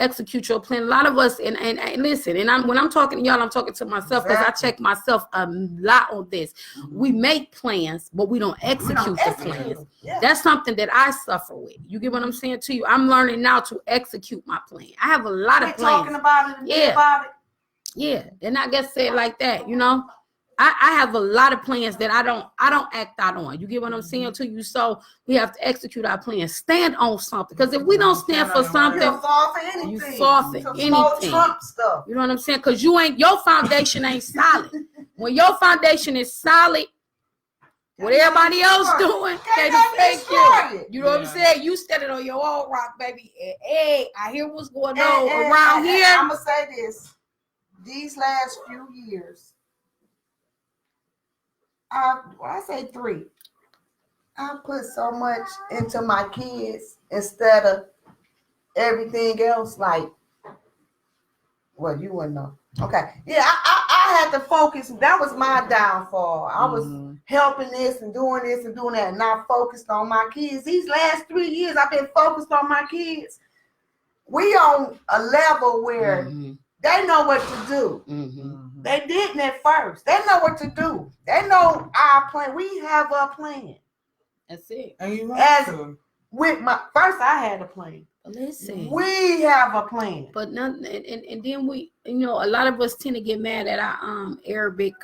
Speaker 4: execute your plan. A lot of us, and listen, and when I'm talking to y'all, I'm talking to myself because I check myself a lot on this. We make plans, but we don't execute the plans.
Speaker 3: Yeah.
Speaker 4: That's something that I suffer with. You get what I'm saying to you? I'm learning now to execute my plan. I have a lot of
Speaker 3: We're
Speaker 4: plans.
Speaker 3: talking about it and
Speaker 4: Yeah.
Speaker 3: about it.
Speaker 4: Yeah, and I guess say it like that, you know. I have a lot of plans that I don't act out on. You get what I'm saying to you? So we have to execute our plans. Stand on something. Because if we don't stand for something,
Speaker 3: You fall for anything.
Speaker 4: you fall for
Speaker 3: Some
Speaker 4: anything.
Speaker 3: small Trump stuff.
Speaker 4: you know what I'm saying? Because your foundation ain't solid. When your foundation is solid, what everybody else doing, they just thank you. You know what I'm saying? You standing on your own rock, baby. And, hey, I hear what's going on around here.
Speaker 3: I'm gonna say this: these last few years, I say 3. I put so much into my kids instead of everything else. Like, well, you wouldn't know. Okay, yeah, I had to focus. That was my downfall. I was helping this and doing that, and not focused on my kids. These last 3 years, I've been focused on my kids. We on a level where they know what to do. They didn't at first. They know what to do. They know our plan. We have a plan.
Speaker 4: That's it.
Speaker 2: And you have to.
Speaker 3: With my first, I had a plan.
Speaker 4: Listen.
Speaker 3: We have a plan.
Speaker 4: But none, and then we, you know, a lot of us tend to get mad at our Arabic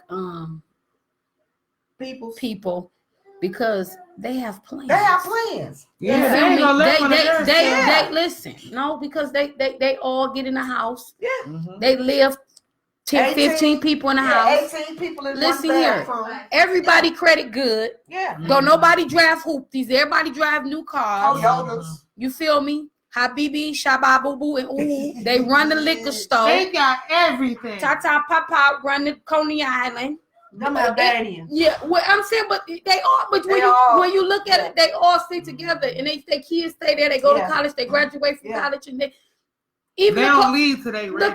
Speaker 4: people because they have plans.
Speaker 3: They have plans.
Speaker 2: Yeah, they ain't gonna let one of theirs
Speaker 4: they listen. No, because they all get in the house.
Speaker 3: Yeah.
Speaker 4: They live 10, 15 people in the house.
Speaker 3: 18 people in
Speaker 4: Listen
Speaker 3: one
Speaker 4: here.
Speaker 3: bathroom.
Speaker 4: Everybody credit good.
Speaker 3: Yeah.
Speaker 4: Don't nobody drive hoopties. Everybody drive new cars.
Speaker 3: Toyotas.
Speaker 4: You feel me? Habibi, Shabba Boo Boo, and Ooh. They run the liquor store.
Speaker 2: They got everything.
Speaker 4: Tata Papa run the Coney Island.
Speaker 3: Them Albanians.
Speaker 4: Yeah, well, I'm saying, but they all. But when you look at it, they all stay together, and their kids stay there. They go to college. They graduate from college, and they
Speaker 2: don't leave today.
Speaker 4: The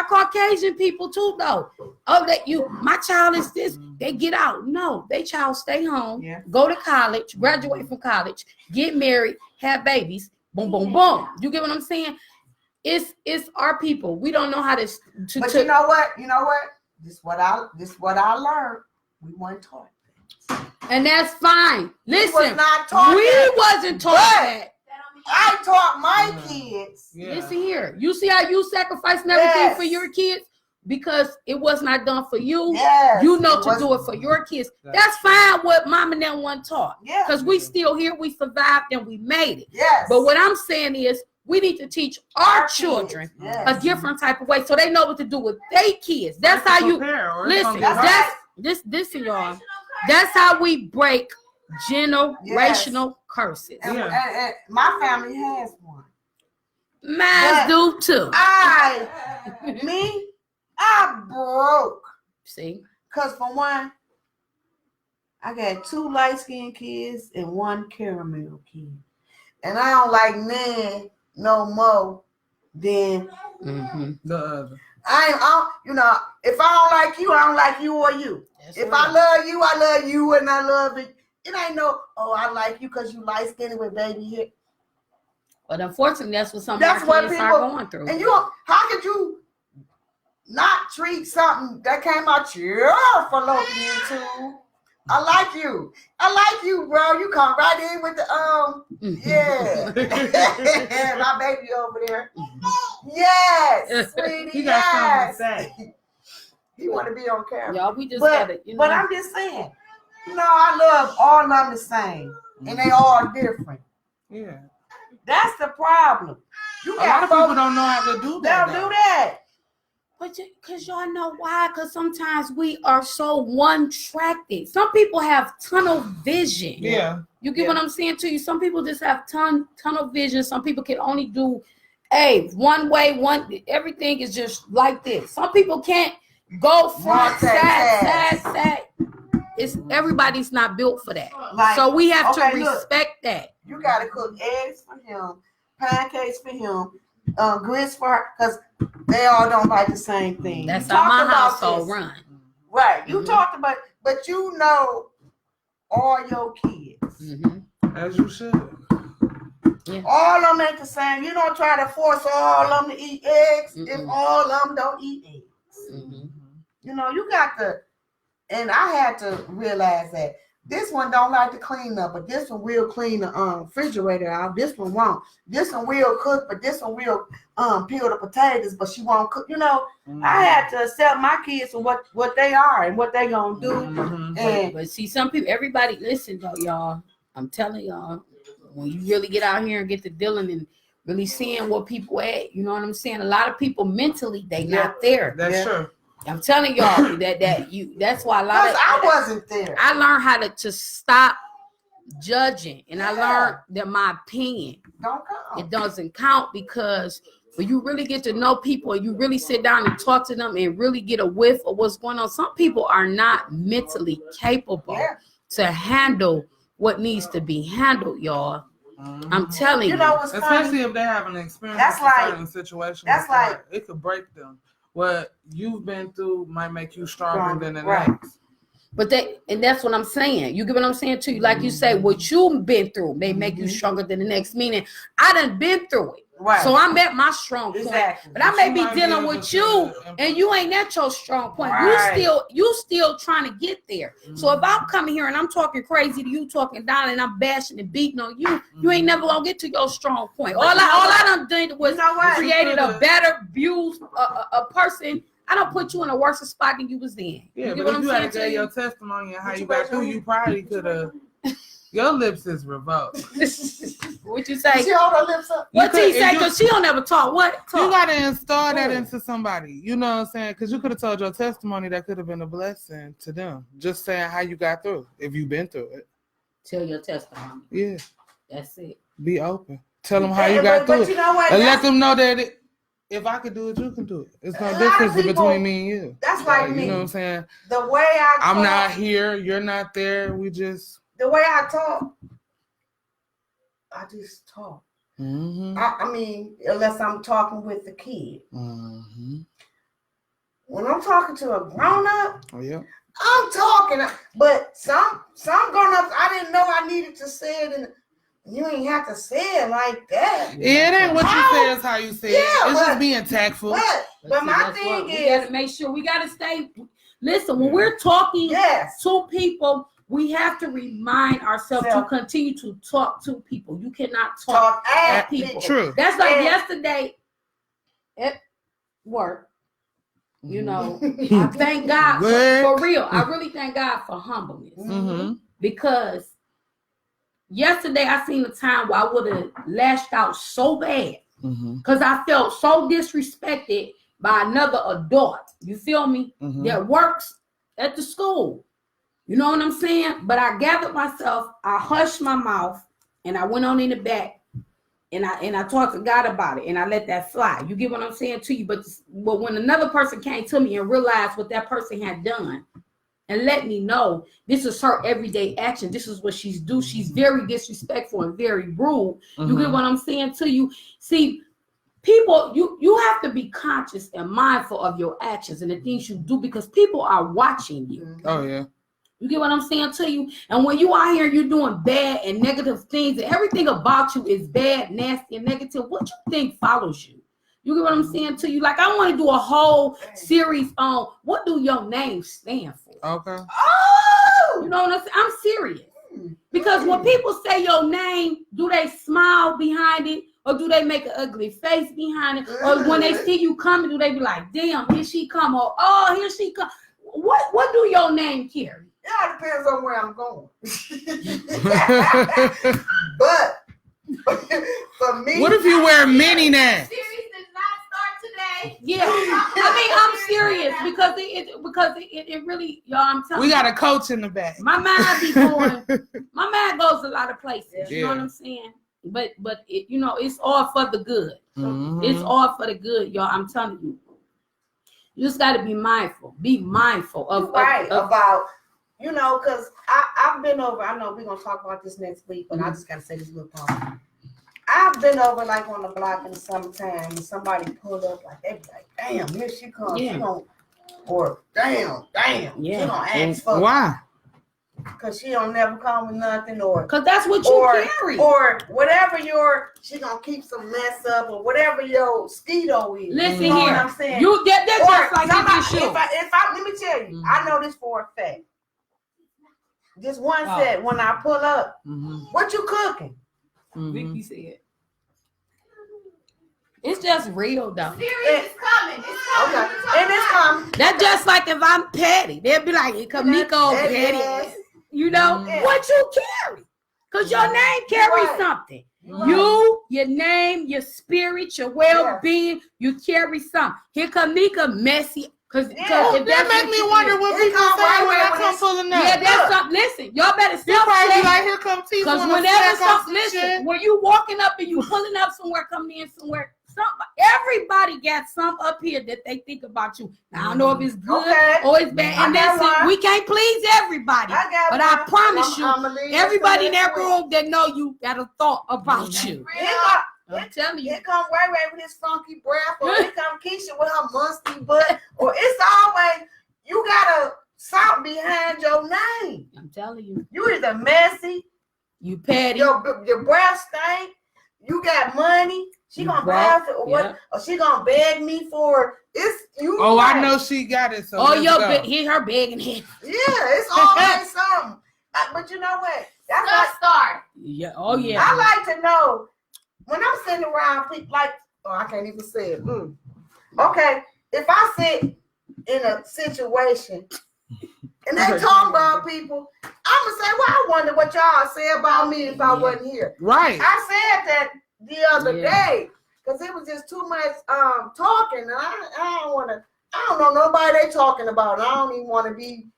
Speaker 4: Caucasian people too, though. Oh, my child is this. They get out. No, they child stay home. Yeah. Go to college, graduate from college, get married, have babies. Boom, boom, boom. You get what I'm saying? It's our people. We don't know how to.
Speaker 3: But you know what? This what I learned. We weren't taught.
Speaker 4: And that's fine. Listen,
Speaker 3: we was not taught
Speaker 4: wasn't taught that.
Speaker 3: I taught my kids.
Speaker 4: Yeah. Listen here. You see how you sacrificing everything for your kids? Because it was not done for you.
Speaker 3: Yes,
Speaker 4: you know to do it for your kids. That's fine what mom and them one taught.
Speaker 3: Yeah.
Speaker 4: Because we still here, we survived and we made it.
Speaker 3: Yes.
Speaker 4: But what I'm saying is we need to teach our children a different type of way so they know what to do with their kids. That's how you listen. This y'all. That's how we break generational curses.
Speaker 3: And my family has one.
Speaker 4: Mine do too.
Speaker 3: I broke.
Speaker 4: See?
Speaker 3: Because for one, I got 2 light-skinned kids and 1 caramel kid. And I don't like none no more than
Speaker 2: the other.
Speaker 3: If I don't like you, I don't like you or you. That's if right. I love you, and I love it. It ain't no, I like you because you light-skinned with baby hair.
Speaker 4: But unfortunately, that's what some of our kids are going through.
Speaker 3: And how could you not treat something that came out your fallopian tube? I like you, bro. You come right in with the my baby over there. Yes, sweetie.
Speaker 2: He got something to say.
Speaker 3: He want to be on camera.
Speaker 4: Y'all, we just got it.
Speaker 3: But I'm just saying, I love all of them the same, and they all different.
Speaker 2: Yeah.
Speaker 3: That's the problem.
Speaker 2: A lot of people don't know how to do that.
Speaker 3: They'll do that.
Speaker 4: But because y'all know why? Because sometimes we are so one-tracked. Some people have tunnel vision.
Speaker 2: Yeah.
Speaker 4: You get what I'm saying to you? Some people just have tunnel vision. Some people can only do one way, everything is just like this. Some people can't go front, side. Everybody's not built for that. So we have to respect that.
Speaker 3: You gotta cook eggs for him, pancakes for him, grits for her, because they all don't like the same thing.
Speaker 4: That's how my household run.
Speaker 3: Right. You talked about, but all your kids.
Speaker 4: Mm-hmm.
Speaker 2: As you should.
Speaker 3: All of them ain't the same. You don't try to force all of them to eat eggs if
Speaker 4: Mm-mm.
Speaker 3: all of them don't eat eggs.
Speaker 4: Mm-hmm.
Speaker 3: You know, you got to, and I had to realize that this one don't like to clean up, but this one will clean the refrigerator out. This one won't. This one will cook, but this one will peel the potatoes, but she won't cook. You know, I had to accept my kids for what they are and what they gonna do.
Speaker 2: Mhm.
Speaker 3: And
Speaker 4: But see, some people, everybody, listen though, y'all. I'm telling y'all, when you really get out here and get to dealing and really seeing what people at, you know what I'm saying? A lot of people mentally, they not there.
Speaker 2: That's
Speaker 3: Yeah.
Speaker 2: true.
Speaker 4: I'm telling y'all that's why a lot of
Speaker 3: I wasn't there.
Speaker 4: I learned how to stop judging, and I learned that my opinion
Speaker 3: Don't come.
Speaker 4: it doesn't count, because when you really get to know people and you really sit down and talk to them and really get a whiff of what's going on, some people are not mentally capable
Speaker 3: Yeah.
Speaker 4: to handle what needs to be handled, y'all.
Speaker 2: Mhm.
Speaker 4: I'm telling you.
Speaker 3: You know what's
Speaker 2: Especially
Speaker 3: funny?
Speaker 2: if they have an experience
Speaker 3: That's
Speaker 2: with a
Speaker 3: like-
Speaker 2: certain situation.
Speaker 3: that's like-
Speaker 2: it could break them. What you've been through might make you stronger than the
Speaker 3: Right.
Speaker 2: next.
Speaker 4: But that's what I'm saying. You get what I'm saying to you? Like you say, what you've been through may make you stronger than the next. Meaning, I done been through it.
Speaker 3: Right.
Speaker 4: So I'm at my strong point.
Speaker 3: Exactly.
Speaker 4: But I may
Speaker 2: you
Speaker 4: be
Speaker 2: might be
Speaker 4: dealing
Speaker 2: able
Speaker 4: with
Speaker 2: to
Speaker 4: you,
Speaker 2: improve.
Speaker 4: and you ain't at your strong point.
Speaker 3: Right.
Speaker 4: You still trying to get there. So if I'm coming here and I'm talking crazy to you, talking down, and I'm bashing and beating on you, you ain't never gonna get to your strong point. All I done did was
Speaker 3: You know what?
Speaker 4: created a better abused a person. I don't put you in a worse spot than you was in.
Speaker 2: Yeah,
Speaker 4: You get
Speaker 2: but
Speaker 4: what
Speaker 2: if
Speaker 4: I'm
Speaker 2: you
Speaker 4: saying
Speaker 2: had
Speaker 4: to
Speaker 2: to
Speaker 4: you?
Speaker 2: your testimony and how
Speaker 3: What
Speaker 2: you
Speaker 3: you
Speaker 2: got
Speaker 3: about
Speaker 2: through,
Speaker 3: to
Speaker 2: you probably could have. Your lips is revoked.
Speaker 4: What you say?
Speaker 3: She hold her lips up.
Speaker 4: What
Speaker 2: You
Speaker 4: she
Speaker 2: could-
Speaker 4: say?
Speaker 2: you-
Speaker 4: Because she don't ever talk. What
Speaker 2: You
Speaker 4: talk?
Speaker 2: gotta install that
Speaker 3: Oh.
Speaker 2: into somebody. You know what I'm saying? Because you could have told your testimony that could have been a blessing to them. Just saying how you got through if you've been through it.
Speaker 4: Tell your testimony.
Speaker 2: Yeah,
Speaker 4: That's it.
Speaker 2: be open. Tell them how you got
Speaker 3: but
Speaker 2: through
Speaker 3: you
Speaker 2: it,
Speaker 3: know what?
Speaker 2: and let
Speaker 3: That's,
Speaker 2: them know that if I could do it, you can do it. It's
Speaker 3: A
Speaker 2: no
Speaker 3: lot of
Speaker 2: difference
Speaker 3: people-
Speaker 2: between me and you.
Speaker 3: that's like
Speaker 2: You
Speaker 3: me.
Speaker 2: know what I'm saying?
Speaker 3: The way I
Speaker 2: I'm
Speaker 3: talk,
Speaker 2: not here. You're not there. We just.
Speaker 3: the way I talk, I just talk.
Speaker 2: Mm-hmm.
Speaker 3: I mean, unless I'm talking with the kid.
Speaker 2: Mm-hmm.
Speaker 3: When I'm talking to a grown up,
Speaker 2: Oh yeah.
Speaker 3: I'm talking. But some grown ups, I didn't know I needed to say it, and you ain't have to say it like that.
Speaker 2: Yeah, it ain't what you
Speaker 3: How?
Speaker 2: say, it's how you say
Speaker 3: Yeah,
Speaker 2: it. It's
Speaker 3: but-
Speaker 2: just being tactful.
Speaker 3: But
Speaker 4: See,
Speaker 3: my
Speaker 4: that's
Speaker 3: thing
Speaker 4: what- we
Speaker 3: is,
Speaker 4: gotta make sure we gotta stay. Listen, when
Speaker 2: Yeah.
Speaker 4: we're talking
Speaker 3: yes,
Speaker 4: to people, we have to remind ourselves to
Speaker 3: Self.
Speaker 4: continue to talk to people. You cannot talk.
Speaker 3: talk at
Speaker 4: at people.
Speaker 3: people.
Speaker 2: True.
Speaker 4: That's like
Speaker 3: And-
Speaker 4: yesterday at work. You know, I
Speaker 2: Mm-hmm.
Speaker 4: thank God
Speaker 2: Work.
Speaker 4: for real. I really thank God for humbleness,
Speaker 2: Mm-hmm.
Speaker 4: because yesterday I seen a time where I would have lashed out so bad
Speaker 2: Mm-hmm.
Speaker 4: because I felt so disrespected by another adult. You feel me?
Speaker 2: Mm-hmm.
Speaker 4: That works at the school. You know what I'm saying? But I gathered myself, I hushed my mouth, and I went on in the back, and I talked to God about it, and I let that fly. You get what I'm saying to you? But when another person came to me and realized what that person had done, and let me know this is her everyday action, this is what she's do. She's very disrespectful and very rude. You get what I'm saying to you? See, people, you have to be conscious and mindful of your actions and the things you do, because people are watching you.
Speaker 2: Oh yeah.
Speaker 4: You get what I'm saying to you? And when you out here, you're doing bad and negative things, and everything about you is bad, nasty, and negative, what you think follows you? You get what I'm saying to you? Like, I want to do a whole series on what do your name stand for?
Speaker 2: Okay.
Speaker 3: Oh,
Speaker 4: You know what I'm saying? I'm serious. Because when people say your name, do they smile behind it? Or do they make an ugly face behind it? Or when they see you coming, do they be like, damn, here she come? Or, oh, here she come. What do your name carry?
Speaker 3: yeah, it depends on where I'm going. But for me,
Speaker 2: What if you wear mini now?
Speaker 1: Series does not start today.
Speaker 4: Yeah, I mean, I'm serious because it really, y'all, I'm telling
Speaker 2: We
Speaker 4: you.
Speaker 2: got a coach in the back.
Speaker 4: My mind be going, my mind goes a lot of places. You know what
Speaker 2: Yeah.
Speaker 4: I'm saying? But it, you know, it's all for the good.
Speaker 2: Mhm.
Speaker 4: It's all for the good, y'all. I'm telling you. You just got to be mindful. Be mindful of,
Speaker 3: right
Speaker 4: of
Speaker 3: about, you know, because I've been over. I know we're gonna talk about this next week, but I just gotta say this real talk. I've been over like on the block in the summertime, and somebody pulled up like they be like, "Damn, here she comes."
Speaker 4: Yeah.
Speaker 3: She gon', or damn,
Speaker 4: Yeah.
Speaker 3: she gonna ask for.
Speaker 2: Why?
Speaker 3: because she don't never come with nothing, or
Speaker 4: Because that's what you
Speaker 3: or,
Speaker 4: carry.
Speaker 3: or whatever she gonna keep some mess up, or whatever your skeeto is.
Speaker 4: Listen
Speaker 3: you know
Speaker 4: here.
Speaker 3: what I'm saying?
Speaker 4: That's
Speaker 3: Or
Speaker 4: just like
Speaker 3: somebody-
Speaker 4: if you shoe.
Speaker 3: if I let me tell you, I know this for a fact. Just one set when I pull up, what you cooking?
Speaker 4: Vicky said. It's just real though.
Speaker 1: Serious is coming. It's coming.
Speaker 3: Okay, and it's coming.
Speaker 4: That's just like if I'm petty. They'll be like, here come Nico petty.
Speaker 3: Yes.
Speaker 4: You know what you carry? Because your name carries
Speaker 3: Right.
Speaker 4: something.
Speaker 3: Right.
Speaker 4: You, your name, your spirit, your well-being, you carry something. Here come Nika messy. Because
Speaker 3: Yeah.
Speaker 4: if
Speaker 2: That make me wonder what people say when I come pulling up.
Speaker 4: Yeah, that's something. Listen, y'all better
Speaker 2: You probably
Speaker 4: stop.
Speaker 2: like, here come T.
Speaker 4: Because whenever when you walking up and you pulling up somewhere, coming in somewhere, everybody got some up here that they think about you. Now I don't know if it's good or it's bad. And listen, we can't please everybody. But I promise you, everybody in that room that know you got a thought about you. I'm telling you.
Speaker 3: Here come Ray Ray with his funky breath, or here come Keisha with her musty butt, or it's always you got a something behind your name.
Speaker 4: I'm telling you.
Speaker 3: You either messy,
Speaker 4: you petty,
Speaker 3: your breath stink, you got money. She gonna breath or what? Or she gonna beg me for it's you.
Speaker 2: Oh, I know she got it. So
Speaker 4: hear her begging him.
Speaker 3: Yeah, it's always something. But you know what? That's
Speaker 1: not start.
Speaker 4: Yeah. Oh yeah.
Speaker 3: I like to know. When I'm sitting around people like, I can't even say it. Okay, if I sit in a situation and they talk about people, I'm gonna say, well, I wonder what y'all say about me if I wasn't here.
Speaker 2: Right.
Speaker 3: I said that the other day because it was just too much talking. And I don't know nobody they talking about. I don't even want to be.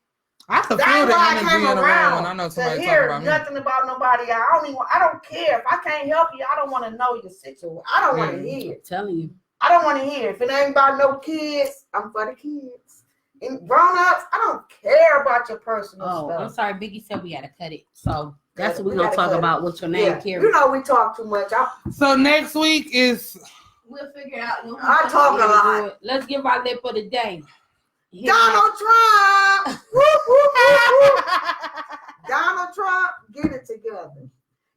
Speaker 2: I can feel the energy in the room when I know somebody talking about me.
Speaker 3: Nothing about nobody. I don't care. If I can't help you, I don't want to know your situation. I don't want to hear.
Speaker 4: I'm telling you.
Speaker 3: I don't want to hear. If it ain't about no kids, I'm for the kids. And grown-ups, I don't care about your personal stuff.
Speaker 4: I'm sorry. Biggie said we got to cut it. So that's what we're going to talk about, what your name carries.
Speaker 3: You know we talk too much.
Speaker 2: So next week is...
Speaker 1: We'll figure it out.
Speaker 3: I talk a lot.
Speaker 4: Let's give our lip of the day.
Speaker 3: Donald Trump. Donald Trump, get it together.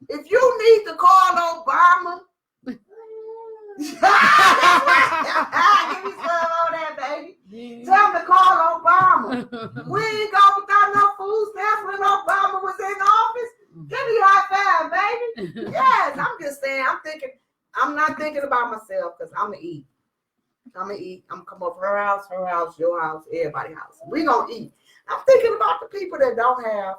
Speaker 3: If you need to call Obama, give me some on that, baby. Tell him to call Obama. We ain't go without no food stamps when Obama was in office. Give me a high five, baby. Yes, I'm just saying. I'm not thinking about myself because I'm gonna eat. I'm gonna come over her house, your house, everybody's house. We gonna eat. I'm thinking about the people that don't have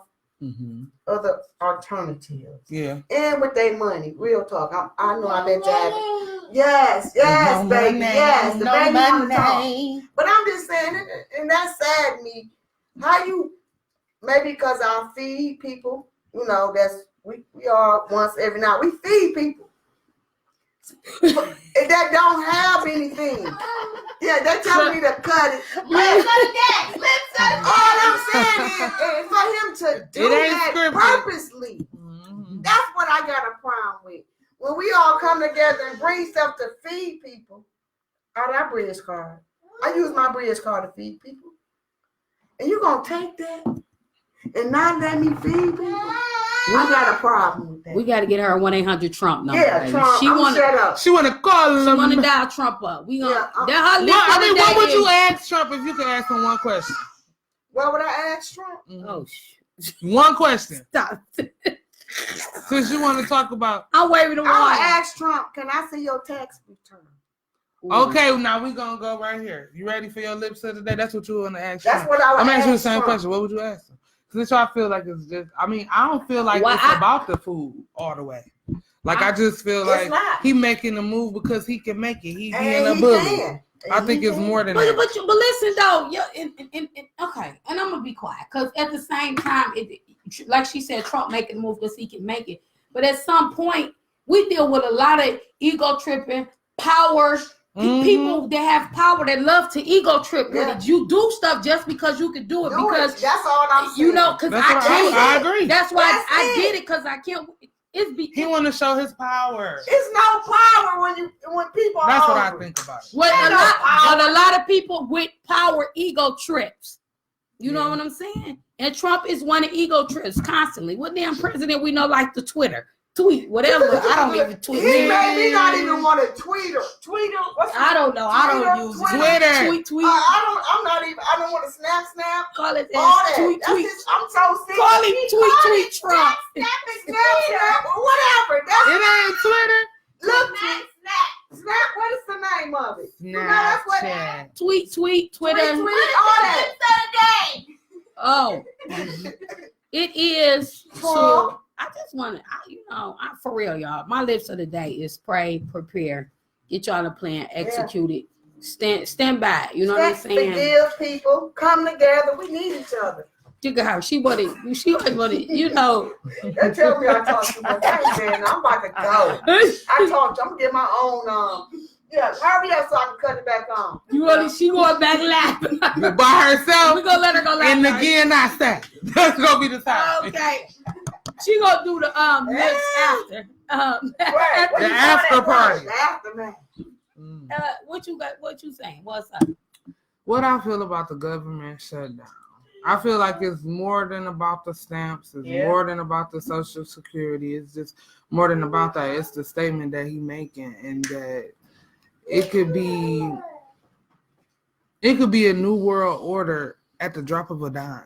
Speaker 3: other alternatives.
Speaker 2: Yeah.
Speaker 3: And with their money, real talk. I know I've been jiving. Yes, baby.
Speaker 2: Money,
Speaker 3: yes, the baby
Speaker 2: money.
Speaker 3: wanna talk. But I'm just saying, and that sad me. How you? Maybe because I feed people. You know, we are once every night. We feed people. That don't have anything. Yeah, they tell me to cut it. All I'm saying is for him to do that purposely. That's what I got a problem with. When we all come together and bring stuff to feed people, out of our bridge card. I use my bridge card to feed people. And you gonna take that and not let me feed people? We got a problem with that.
Speaker 4: We got to get her 1-800-TRUMP number.
Speaker 3: Yeah, Trump. She
Speaker 2: want to call him.
Speaker 4: She want to dial Trump up. We gonna.
Speaker 2: What would you ask Trump if you could ask him one question?
Speaker 3: What would I ask Trump?
Speaker 4: Oh shit.
Speaker 2: One question.
Speaker 4: Stop.
Speaker 2: Since you want to talk about,
Speaker 4: I'm waving the
Speaker 3: I
Speaker 4: water.
Speaker 3: would ask Trump, can I see your tax return?
Speaker 2: Okay, now we're gonna go right here. You ready for your lips of the day? That's what you want to ask.
Speaker 3: That's what I would ask.
Speaker 2: I'm asking you the same
Speaker 3: Trump.
Speaker 2: question. What would you ask him? Since I feel like it's just, I don't feel like it's about the food all the way. Like I just feel like he making the move because he can make it. He's being a bully. I think it's more than that.
Speaker 4: But listen though, okay, and I'm gonna be quiet because at the same time, like she said, Trump making the move because he can make it. But at some point, we deal with a lot of ego tripping, power. People that have power that love to ego trip with it. You do stuff just because you can do it because
Speaker 3: that's all I'm saying.
Speaker 4: You know, because I can't.
Speaker 2: I agree.
Speaker 4: That's why I did it because I can't.
Speaker 2: He want to show his power.
Speaker 3: It's no power when people.
Speaker 2: That's
Speaker 3: are
Speaker 2: what
Speaker 3: hungry.
Speaker 2: I think about it.
Speaker 4: But a lot of people with power ego trips. You know what I'm saying? And Trump is one of ego trips constantly. What damn president we know like the tweet, whatever. I don't even tweet.
Speaker 3: He made me not even want to tweet her.
Speaker 4: I don't know. I don't use
Speaker 2: Twitter.
Speaker 4: Tweet.
Speaker 3: I don't want to snap.
Speaker 4: Call it
Speaker 3: All
Speaker 4: that.
Speaker 3: that.
Speaker 4: Tweet.
Speaker 3: I'm so sick.
Speaker 4: Call him tweet Trump.
Speaker 3: Snap, whatever.
Speaker 2: It ain't Twitter.
Speaker 3: Look, snap. What is the name of it? You know, that's what.
Speaker 2: Snapchat.
Speaker 4: Tweet, Twitter.
Speaker 3: Tweet, all that.
Speaker 4: Oh, it is.
Speaker 3: Trump.
Speaker 4: I just want to, for real, y'all. My lips of the day is pray, prepare, get y'all a plan, execute it, stand by. You know what I'm saying?
Speaker 3: Forgive people, come together. We need each other.
Speaker 4: Look at her. She always wanted,
Speaker 3: They tell me I talk too much. Hey, man, I'm about to go. I'm gonna get my own. Hurry up so I can cut it back on.
Speaker 4: She going back laughing
Speaker 2: by herself.
Speaker 4: We gonna let her go laugh.
Speaker 2: And again, I said that's gonna be the time.
Speaker 4: Okay. She gonna do the next after.
Speaker 3: Right.
Speaker 2: The after party.
Speaker 3: Aftermath.
Speaker 4: What you saying? What's up?
Speaker 2: What I feel about the government shutdown. I feel like it's more than about the stamps. It's more than about the Social Security. It's just more than about that. It's the statement that he making, and that it could be a new world order at the drop of a dime.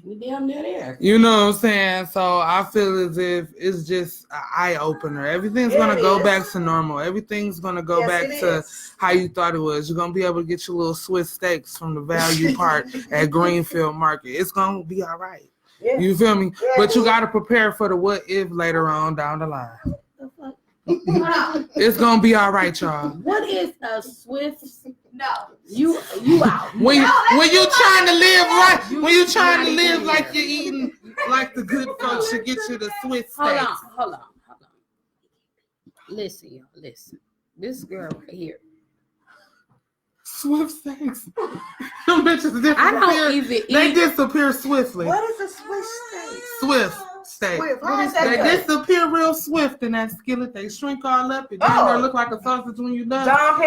Speaker 4: We damn near there.
Speaker 2: You know what I'm saying? So I feel as if it's just an eye opener. Everything's gonna go back to normal. Everything's gonna go back to how you thought it was. You're gonna be able to get your little Swiss steaks from the value part at Greenfield Market. It's gonna be all right. Yeah. You feel me? Yeah. But you gotta prepare for the what if later on down the line. It's gonna be all right, y'all.
Speaker 4: What is a Swiss?
Speaker 1: No,
Speaker 4: you out.
Speaker 2: When you trying to live right, when you trying to live like you're eating like the good folks should get you the Swiss steaks.
Speaker 4: Hold on. Listen, y'all. Listen. This girl right here.
Speaker 2: Swift steaks. Them bitches disappear.
Speaker 4: I don't even eat.
Speaker 2: They disappear swiftly.
Speaker 3: What is a Swiss steak?
Speaker 2: Swift steak. They disappear real swift in that skillet. They shrink all up. It look like a sausage when you done.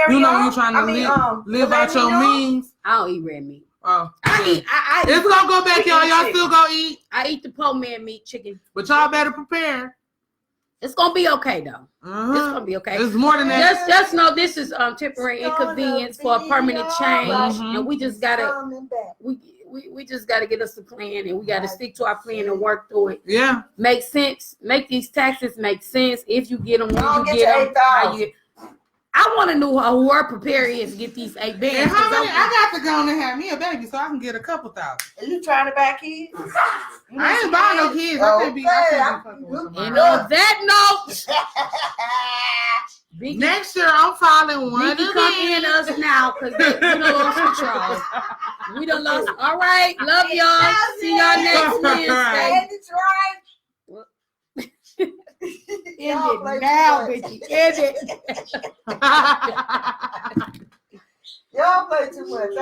Speaker 2: You know when you're trying to live out your means.
Speaker 4: I don't eat red meat.
Speaker 2: Oh,
Speaker 4: I
Speaker 2: it's gonna go back, y'all. Y'all still gonna eat.
Speaker 4: I eat the po man meat chicken.
Speaker 2: But y'all better prepare.
Speaker 4: It's gonna be okay though. It's gonna be okay.
Speaker 2: It's more than that.
Speaker 4: Just know this is temporary inconvenience for a permanent change, and we just gotta we just gotta get us a plan, and we gotta stick to our plan and work through it.
Speaker 2: Yeah,
Speaker 4: make sense. Make these taxes make sense. If you get them, when you get them, I want to know who our prepare is to get these 8 bands.
Speaker 2: And how many? I got to go and have me a baby so I can get a couple thousand.
Speaker 3: Are you trying to buy kids?
Speaker 2: I ain't buying no kids. I can't be fucking with somebody.
Speaker 4: And on that note,
Speaker 2: next year I'm filing one.
Speaker 4: Vicky, come in us now because we done lost control. We done lost. All right, love y'all. See y'all next Wednesday. End it now, Vicky. End it.
Speaker 3: Y'all play too much.